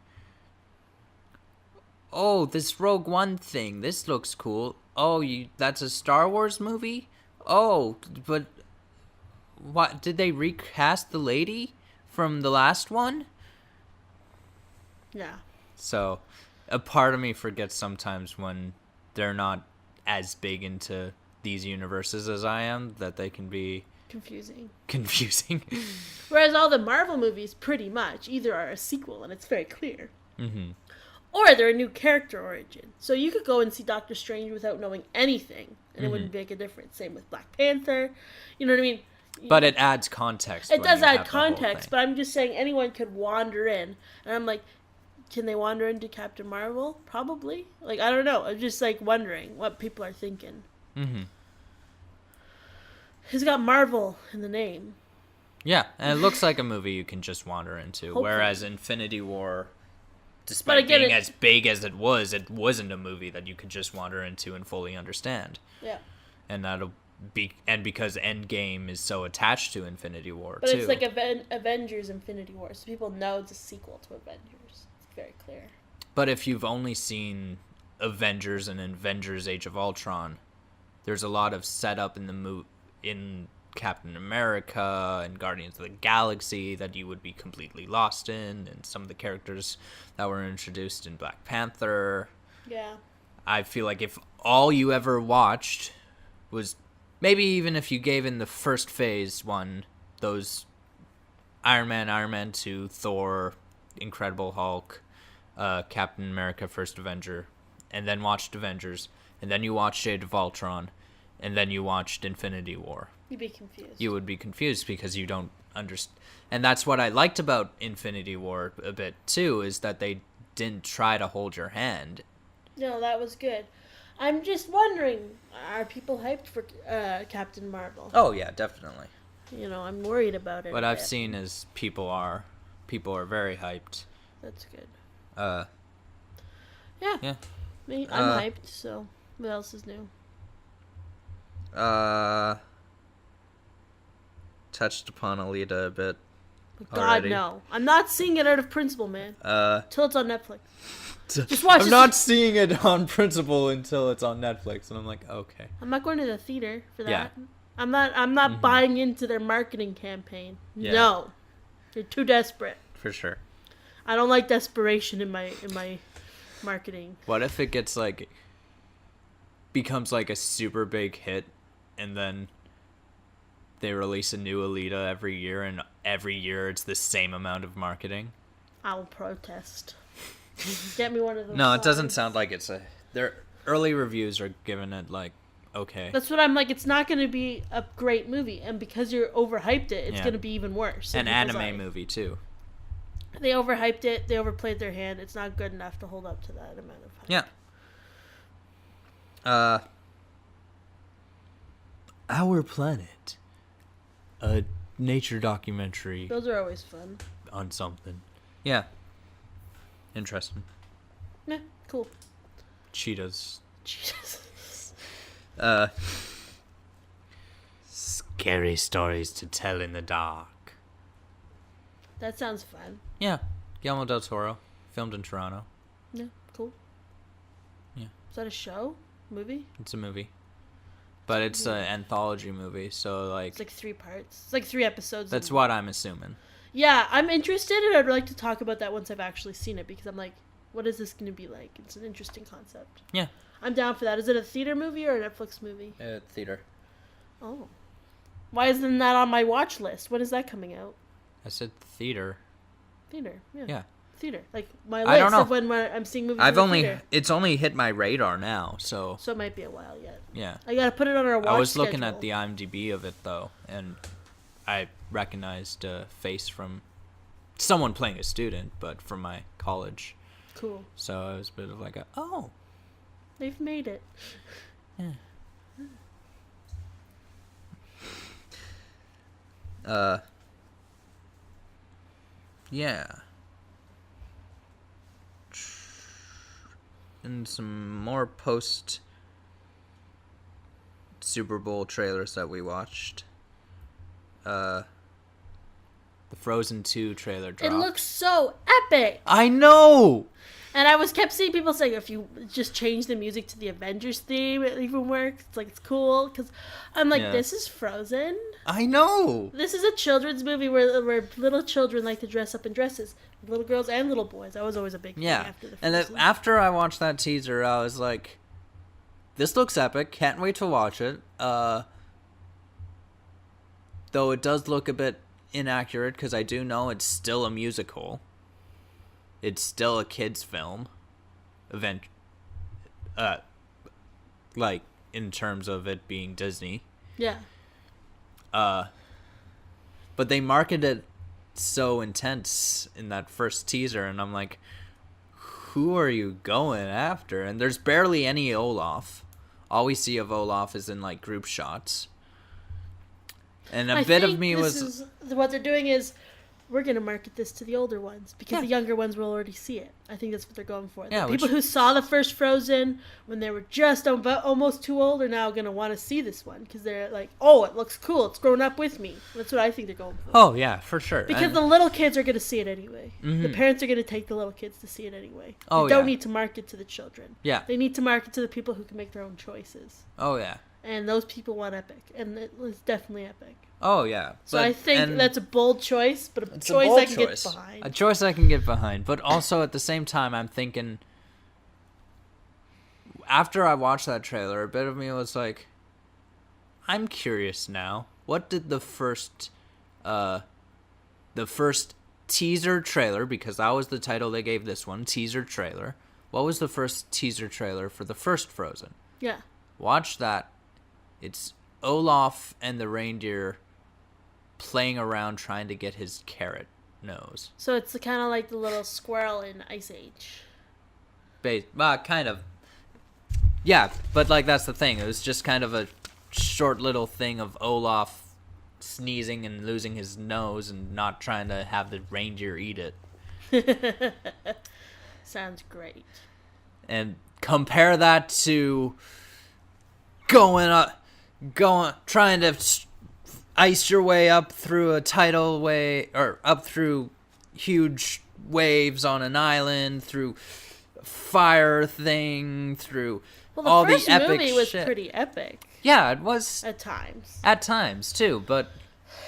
"Oh, this Rogue One thing, this looks cool. Oh, that's a Star Wars movie? Oh, but what, did they recast the lady from the last one?" yeah. So, a part of me forgets sometimes when they're not as big into these universes as I am that they can be Confusing. confusing. Whereas all the Marvel movies, pretty much, either are a sequel and it's very clear, Mm-hmm. or they're a new character origin. So you could go and see Doctor Strange without knowing anything, and it wouldn't make a difference. Same with Black Panther. You know what I mean? But it adds context. It when does you add have the whole context, thing. but I'm just saying anyone could wander in, and I'm like, can they wander into Captain Marvel? Probably. Like, I don't know. I'm just like wondering what people are thinking. Mm-hmm. He's got Marvel in the name. Yeah, and it looks like a movie you can just wander into. Hopefully. Whereas Infinity War, despite again, being as big as it wasn't a movie that you could just wander into and fully understand. Yeah. And because Endgame is so attached to Infinity War But too. it's like Avengers Infinity War, so people know it's a sequel to Avengers. It's very clear. But if you've only seen Avengers and Avengers Age of Ultron, there's a lot of setup in Captain America and Guardians of the Galaxy that you would be completely lost in, and some of the characters that were introduced in Black Panther. Yeah. I feel like if all you ever watched was, maybe even if you gave in the first phase one, those Iron Man 2, Thor, Incredible Hulk, Captain America First Avenger, and then watched Avengers, and then you watched Age of Ultron, and then you watched Infinity War, You'd be confused. you would be confused because you don't understand. And that's what I liked about Infinity War a bit too, is that they didn't try to hold your hand. No, that was good. I'm just wondering, are people hyped for Captain Marvel? Oh yeah, definitely. You know, I'm worried about it. What a I've bit. seen is people are very hyped. That's good. Yeah. Yeah. Me, I'm hyped, so what else is new? Touched upon Alita a bit. But God, Already. no. I'm not seeing it out of principle, man. Till it's on Netflix. Just watch I'm it. not seeing it on principle until it's on Netflix, and I'm like, okay. I'm not going to the theater for that. Yeah. I'm not buying into their marketing campaign. Yeah. No. You're too desperate. For sure. I don't like desperation in my marketing. What if it gets becomes like a super big hit, and then they release a new Alita every year, and every year it's the same amount of marketing? I'll protest. Get me one of those. No, it doesn't signs. sound like it's a. Their early reviews are giving it okay. That's what I'm like. It's not going to be a great movie, and because you're overhyped it, it's Yeah. going to be even worse. in An people's anime eyes. movie too. They overhyped it. They overplayed their hand. It's not good enough to hold up to that amount of hype. Yeah. Our Planet. A nature documentary Those are always fun. on something. Yeah. Interesting. Yeah, cool. Cheetahs. Jesus. Scary stories to tell in the dark. That sounds fun. Yeah. Guillermo del Toro. Filmed in Toronto. Yeah, cool. Yeah. Is that a show? Movie? It's a movie. But it's an anthology movie, so It's like 3 parts. It's like 3 episodes. that's and- what I'm assuming. Yeah, I'm interested, and I'd like to talk about that once I've actually seen it, because I'm like, what is this going to be like? It's an interesting concept. Yeah. I'm down for that. Is it a theater movie or a Netflix movie? Theater. Oh. Why isn't that on my watch list? When is that coming out? I said theater. Theater, yeah. Yeah. Theater. Like, my I don't list know. of when I'm seeing movies in the theater. It's only hit my radar now, so. So it might be a while yet. Yeah. I gotta put it on our watch I was schedule. looking at the IMDb of it, though, and I recognized a face from someone playing a student, but from my college. Cool. So it was a bit of like oh. They've made it. Yeah. Yeah. And some more post Super Bowl trailers that we watched. The Frozen 2 trailer dropped. It looks so epic. I know. And I kept seeing people saying if you just change the music to the Avengers theme, it even works. It's like, it's cool. Because I'm like, this is Frozen. I know. This is a children's movie where little children like to dress up in dresses. Little girls and little boys. That was always a big thing after the Frozen. And after I watched that teaser, I was like, this looks epic. Can't wait to watch it. Though it does look a bit inaccurate because I do know it's still a musical. It's still a kid's film. Like, in terms of it being Disney. Yeah. But they marketed it so intense in that first teaser, and I'm like, who are you going after? And there's barely any Olaf. All we see of Olaf is in, like, group shots. And a bit of me was... what they're doing is, we're going to market this to the older ones, because the younger ones will already see it. I think that's what they're going for. Yeah, the people who saw the first Frozen when they were just almost too old are now going to want to see this one, because they're like, oh, it looks cool. It's grown up with me. That's what I think they're going for. Oh, yeah, for sure. Because the little kids are going to see it anyway. Mm-hmm. The parents are going to take the little kids to see it anyway. They don't need to market to the children. Yeah. They need to market to the people who can make their own choices. Oh, yeah. And those people want epic. And it was definitely epic. Oh, yeah. So I think that's a bold choice, but a choice I can get behind. A choice I can get behind. But also, at the same time, I'm thinking... After I watched that trailer, a bit of me was like... I'm curious now. What did the first teaser trailer, because that was the title they gave this one, teaser trailer. What was the first teaser trailer for the first Frozen? Yeah. Watch that. It's Olaf and the reindeer playing around trying to get his carrot nose. So it's kind of like the little squirrel in Ice Age. Kind of. Yeah, but like that's the thing. It was just kind of a short little thing of Olaf sneezing and losing his nose and not trying to have the reindeer eat it. Sounds great. And compare that to trying to ice your way up through a tidal wave, or up through huge waves on an island, through fire thing, through all the epic shit. The first movie was pretty epic. Yeah, it was. At times. At times, too, but...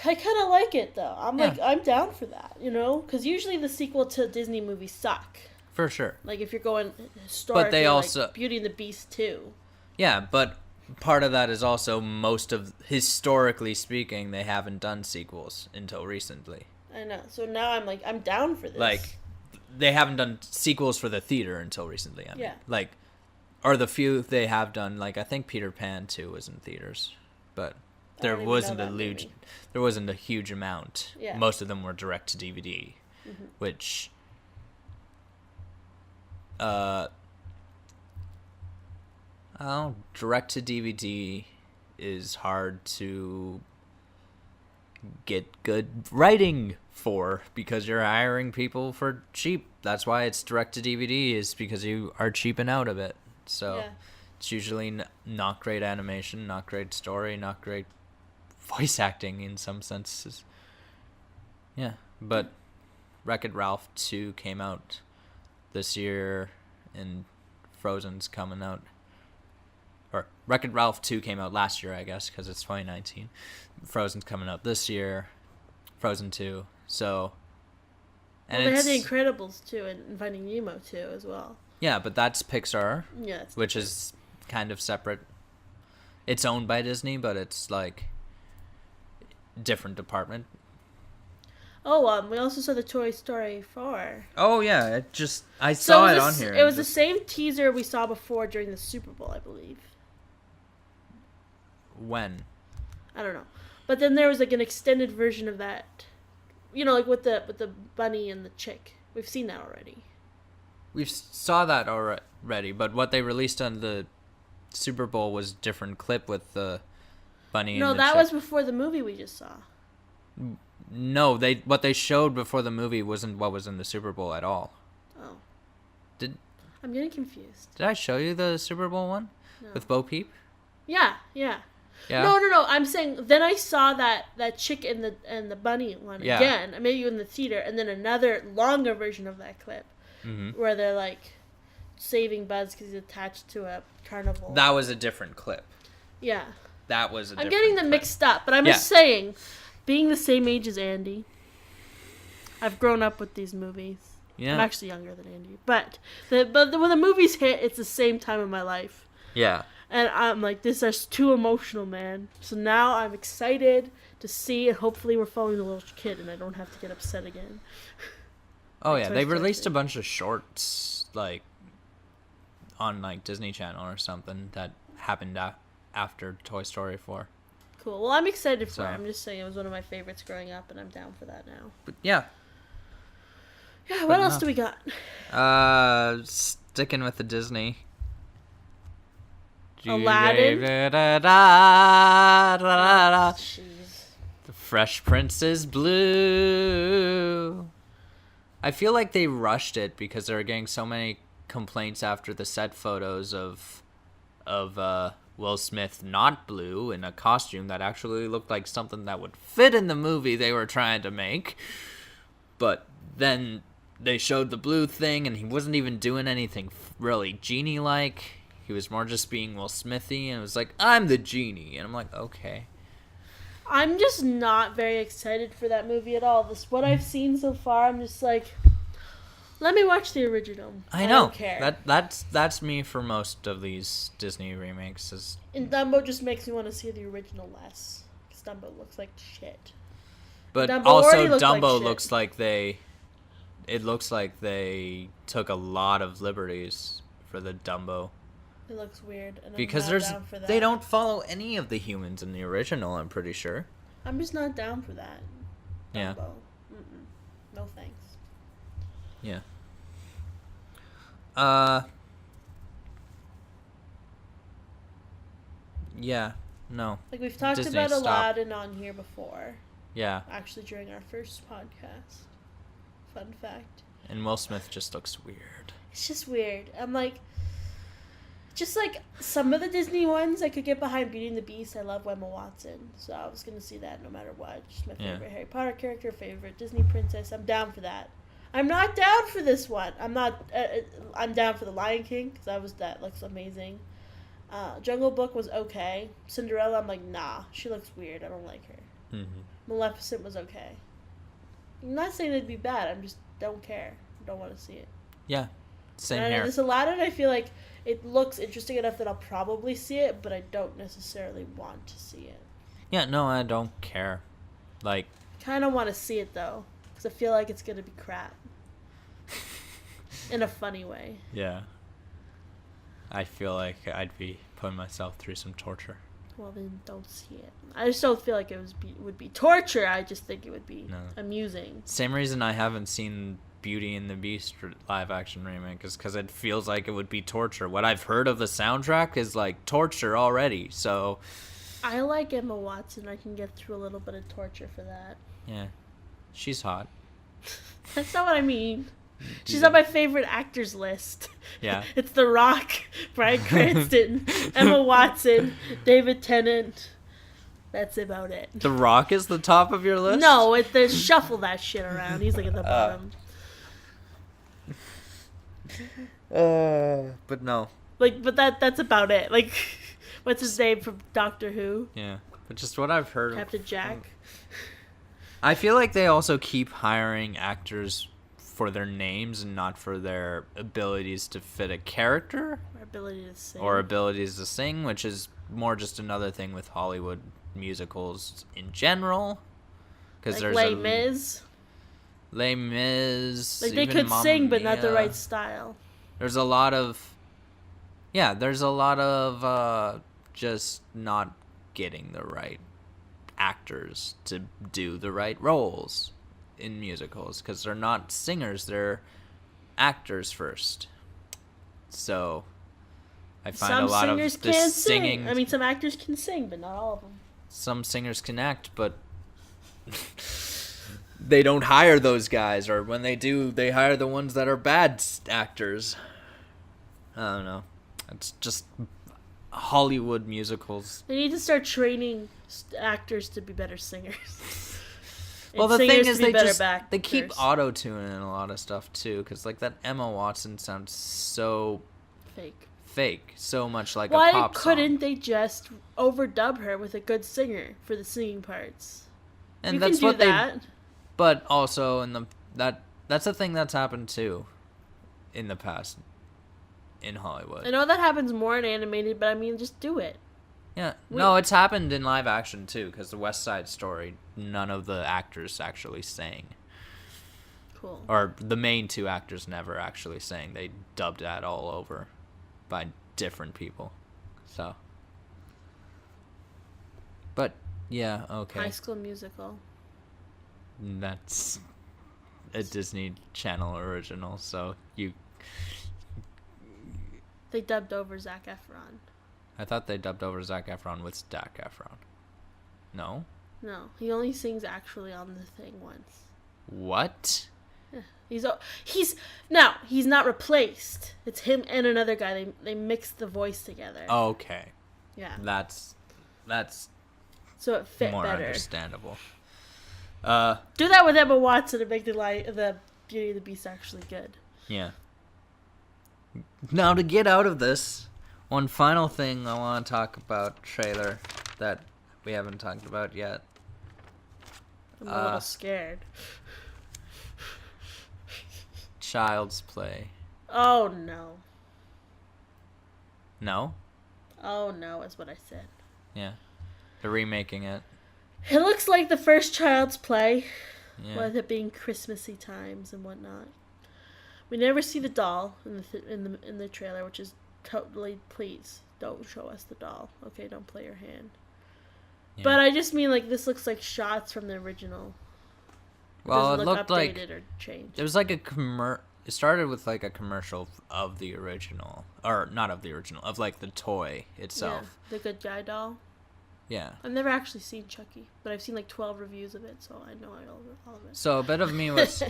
I kind of like it, though. I'm down for that, you know? Because usually the sequel to Disney movies suck. For sure. Like, if you're going historically, but they also... like Beauty and the Beast, too. Yeah, but part of that is also historically speaking, they haven't done sequels until recently. I know. So now I'm down for this. Like, they haven't done sequels for the theater until recently. I mean. Yeah. Like, or the few they have done, like, I think Peter Pan 2 was in theaters, but there wasn't a huge amount. Yeah. Most of them were direct to DVD, which, direct to DVD is hard to get good writing for because you're hiring people for cheap. That's why it's direct to DVD, is because you are cheaping out of it. So it's usually not great animation, not great story, not great voice acting in some senses. Yeah, but Wreck-It Ralph 2 came out this year, and Frozen's coming out. Or Wreck-It Ralph 2 came out last year, I guess, because it's 2019. Frozen's coming out this year. Frozen 2. So And Well, they had it's, The Incredibles too, and Finding Nemo too, as well. yeah, but that's Pixar, Yeah, it's which is kind of separate. It's owned by Disney, but it's like different department. Oh, we also saw the Toy Story 4. Oh yeah, I saw it on here. It was the same teaser we saw before during the Super Bowl, I believe. When? I don't know, but then there was like an extended version of that. You know, like with the bunny and the chick. We've seen that already. We saw that already, but what they released on the Super Bowl was a different clip with the bunny. No, and the that chick. was before the movie we just saw. No, what they showed before the movie wasn't what was in the Super Bowl at all. Oh. Did I'm getting confused. I show you the Super Bowl one No. with Bo Peep? Yeah. Yeah. No. I'm saying then I saw that chick and the bunny one again, maybe in the theater, and then another longer version of that clip where they're like saving Buzz because he's attached to a carnival. That was a different clip. Yeah. That was a I'm different getting them clip. mixed up, but I'm just saying, being the same age as Andy, I've grown up with these movies. Yeah. I'm actually younger than Andy, but when the movies hit, it's the same time in my life. Yeah. And I'm like, this is too emotional, man. So now I'm excited to see, and hopefully we're following the little kid, and I don't have to get upset again. Oh Like yeah, Toy they Story released 2. a bunch of shorts like on like Disney Channel or something that happened after Toy Story 4. Cool. Well, I'm excited for So- it. I'm just saying it was one of my favorites growing up, and I'm down for that now. But yeah, Yeah, what else enough. do we got? sticking with the Disney. Aladdin? Da-da-da-da-da-da. Jeez. The Fresh Prince is blue. I feel like they rushed it because they were getting so many complaints after the set photos of Will Smith not blue in a costume that actually looked like something that would fit in the movie they were trying to make. But then they showed the blue thing and he wasn't even doing anything really genie-like. He was more just being Will Smithy and it was like, I'm the genie. And I'm like, okay. I'm just not very excited for that movie at all. What I've seen so far, I'm just like, let me watch the original. I know. don't care. That's me for most of these Disney remakes. And Dumbo just makes me want to see the original less. Because Dumbo looks like shit. But Dumbo also already looked like Dumbo shit. looks like it looks like they took a lot of liberties for the Dumbo. It looks weird. And Because I'm not down for that. they don't follow any of the humans in the original, I'm pretty sure. I'm just not down for that. Yeah. Dumbo. Mm-mm. No thanks. Yeah. Yeah. No. Like, we've talked Disney, about stop. Aladdin on here before. Yeah. Actually, during our first podcast. Fun fact. And Will Smith just looks weird. It's just weird. I'm like, just like some of the Disney ones, I could get behind Beauty and the Beast. I love Emma Watson, so I was gonna see that no matter what. She's my favorite Harry Potter character, favorite Disney princess. I'm down for that. I'm not down for this one. I'm not. I'm down for the Lion King because that looks amazing. Jungle Book was okay. Cinderella, I'm like, nah, she looks weird. I don't like her. Mm-hmm. Maleficent was okay. I'm not saying it'd be bad. I just don't care. Don't want to see it. Yeah. Same And here. this Aladdin, I feel like it looks interesting enough that I'll probably see it, but I don't necessarily want to see it. Yeah, no, I don't care. Like, Kind of want to see it though, because I feel like it's gonna be crap. In a funny way. yeah. I feel like I'd be putting myself through some torture. Well, then don't see it. I just don't feel like it would be torture. I just think it would be amusing. Same reason I haven't seen Beauty and the Beast live action remake is because it feels like it would be torture. What I've heard of the soundtrack is like torture already, so I like Emma Watson. I can get through a little bit of torture for that. yeah. She's hot. That's not what I mean. She's on my favorite actors list. Yeah. It's The Rock, Bryan Cranston, Emma Watson, David Tennant. That's about it. The Rock is the top of your list? No, they shuffle that shit around. He's like at the bottom. But no. Like, but that's about it. Like, what's his name from Doctor Who? Yeah. But just what I've heard Captain Jack. I feel like they also keep hiring actors for their names and not for their abilities to fit a character Our ability to sing. or abilities to sing, which is more just another thing with Hollywood musicals in general. Because like there's Les Mis. Les Mis. Like they even could Mamma sing, but not the Mia. right style. There's a lot of just not getting the right actors to do the right roles in musicals because they're not singers, they're actors first. So I find Some a lot singers of the can singing. sing. I mean, some actors can sing, but not all of them. Some singers can act, but they don't hire those guys, or when they do, they hire the ones that are bad actors. I don't know. It's just Hollywood musicals. They need to start training actors to be better singers. Well, And the thing singers is, to be better they keep backers. auto-tuning in a lot of stuff too, because like that Emma Watson sounds so fake. so much like Why a pop couldn't song. they just overdub her with a good singer for the singing parts? And you that's can do what that. But also that's a thing that's happened too, in the past, in Hollywood. I know that happens more in animated, but I mean, just do it. Yeah, no, it's happened in live action too, because the West Side Story, none of the actors actually sang. Cool. Or the main two actors never actually sang. They dubbed that all over by different people. So. But, yeah, okay. High School Musical. That's a Disney Channel original, so They dubbed over Zac Efron. I thought they dubbed over Zac Efron with Zac Efron. No? No, he only sings actually on the thing once. What? He's not replaced. It's him and another guy. They mixed the voice together. Okay. Yeah. That's So it fit more better. understandable. Do that with Emma Watson to make the Beauty and the Beast actually good. Yeah. Now to get out of this, one final thing I want to talk about, trailer that we haven't talked about yet. I'm a little scared. Child's Play. Oh no. No? Oh no is what I said. Yeah. They're remaking it. It looks like the first Child's Play, Yeah. with it being Christmassy times and whatnot. We never see the doll in the trailer, which is totally, please don't show us the doll. Okay, don't play your hand. Yeah. But I just mean like this looks like shots from the original. Well, it doesn't look looked like updated or changed. it was like it started with like a commercial of the original, or not of the original, of like the toy itself. Yeah, the good guy doll. Yeah. I've never actually seen Chucky, but I've seen like 12 reviews of it, so I know all of it. So a bit of me was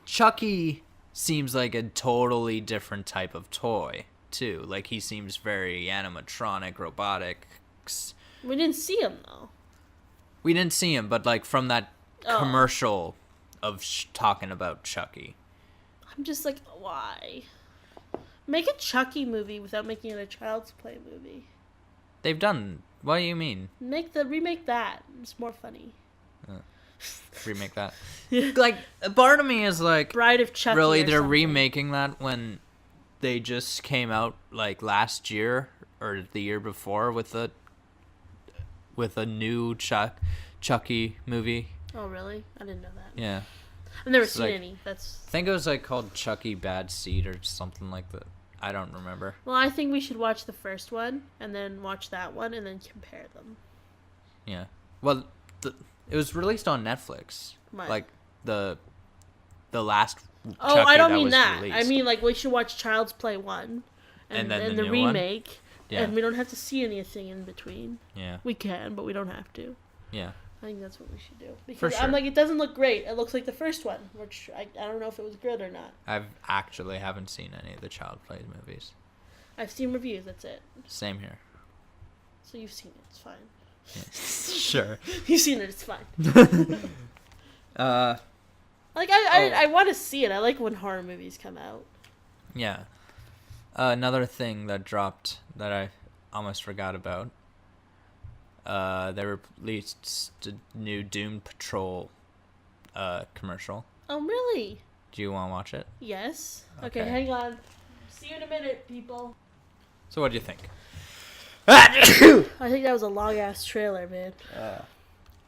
Chucky seems like a totally different type of toy too. Like he seems very animatronic, robotic. We didn't see him though. We didn't see him, but like from that commercial of talking about Chucky. I'm just like, why? Make a Chucky movie without making it a Child's Play movie. They've done. What do you mean? Remake that. It's more funny. Remake that. Like part of me is like, Bride of Chucky. really, or they're something. remaking that when they just came out like last year or the year before with a new Chucky movie. Oh really? I didn't know that. Yeah. I've never It's seen like- any. That's. I think it was like called Chucky Bad Seed or something like that. I don't remember. Well, I think we should watch the first one and then watch that one and then compare them. Yeah. Well, it was released on Netflix. What? Like the last. Oh, Chucky I don't that mean was that. released. I mean like we should watch Child's Play 1 And then and the the new one? remake. Yeah. And we don't have to see anything in between. Yeah. We can, but we don't have to. Yeah. I think that's what we should do. Because sure. I'm like, it doesn't look great. It looks like the first one, which I don't know if it was good or not. haven't seen any of the Child Play movies. I've seen reviews, that's it. Same here. So you've seen it, it's fine. Yeah. Sure. You've seen it, it's fine. Like, I want to see it. I like when horror movies come out. Yeah. Another thing that dropped that I almost forgot about. They released a new Doom Patrol commercial. Oh, really? Do you want to watch it? Yes. Okay, Okay. hang on. See you in a minute, people. So what do you think? I think that was a long ass trailer, man.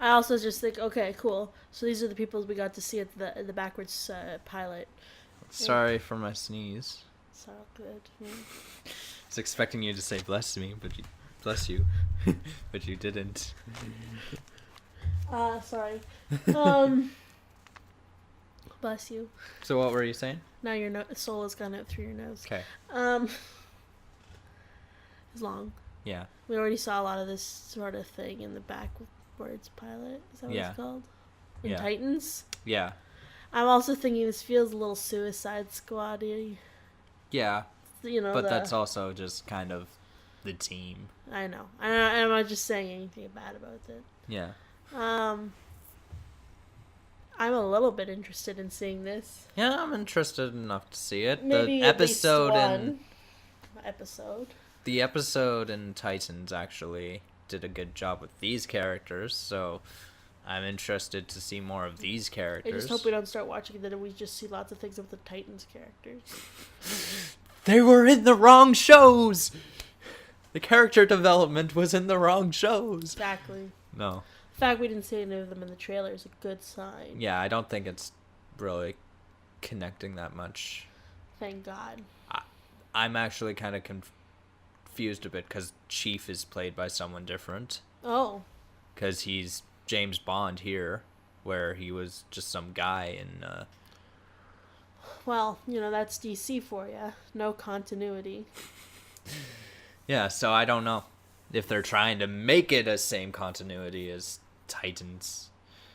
I also just think, okay, cool. So these are the people we got to see at the backwards pilot. Sorry for my sneeze. It's all good. Man. I was expecting you to say bless me, bless you, but you didn't. Sorry. Bless you. So what were you saying? Now your soul has gone out through your nose. Okay. It's long. Yeah. We already saw a lot of this sort of thing in the backwards pilot. Is that what it's called? In Titans? Yeah. I'm also thinking this feels a little Suicide Squad-y. Yeah. You know, but that's also just kind of the team. I know. I'm not just saying anything bad about it. Yeah. I'm a little bit interested in seeing this. Yeah, I'm interested enough to see it. Maybe the episode The episode in Titans actually did a good job with these characters, so I'm interested to see more of these characters. I just hope we don't start watching it and we just see lots of things with the Titans characters. They were in the wrong shows! The character development was in the wrong shows! Exactly. No. The fact we didn't see any of them in the trailer is a good sign. Yeah, I don't think it's really connecting that much. Thank God. I'm actually kind of confused a bit because Chief is played by someone different. Oh. Because he's James Bond here, where he was just some guy in... Well, you know, that's DC for you. No continuity. Yeah, so I don't know if they're trying to make it a same continuity as Titans.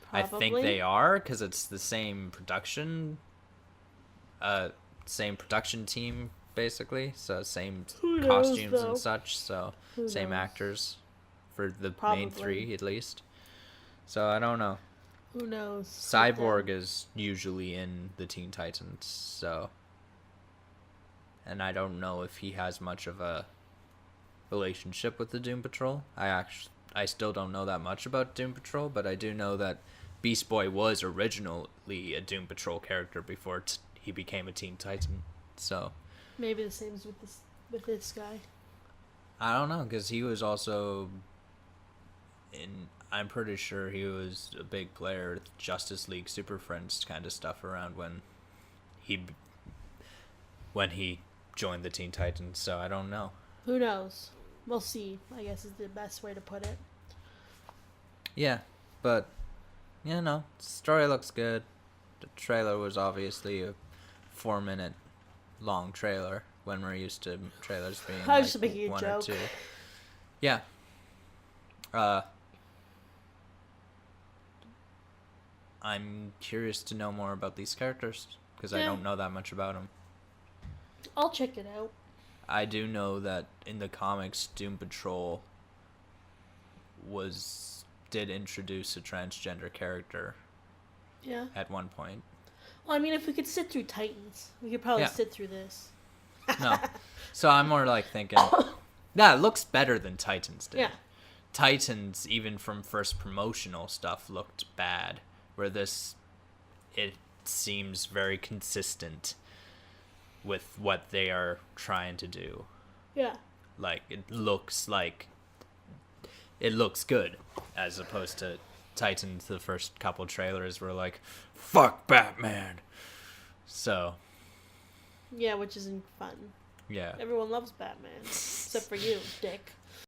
Probably. I think they are, because it's the same production team, basically. So same costumes and such, so same actors for the main three, at least. So I don't know. Who knows? Cyborg is usually in the Teen Titans, so... And I don't know if he has much of a relationship with the Doom Patrol. I still don't know that much about Doom Patrol, but I do know that Beast Boy was originally a Doom Patrol character before he became a Teen Titan. So maybe the same as with this guy. I don't know, because he was also I'm pretty sure he was a big player with Justice League Super Friends kind of stuff around when he joined the Teen Titans. So I don't know. Who knows? We'll see, I guess is the best way to put it. Yeah, but, you know, story looks good. The trailer was obviously a 4-minute long trailer when we're used to trailers being I was just making a one joke. or two. Yeah. I'm curious to know more about these characters, because I don't know that much about them. I'll check it out. I do know that in the comics, Doom Patrol did introduce a transgender character. Yeah. At one point. Well, I mean, if we could sit through Titans, we could probably sit through this. No. So I'm more like thinking, it looks better than Titans did. Yeah. Titans, even from first promotional stuff, looked bad. Where it seems very consistent with what they are trying to do. Yeah. Like, it looks good, as opposed to Titans. The first couple trailers were like, fuck Batman. So. Yeah, which isn't fun. Yeah. Everyone loves Batman, except for you, dick.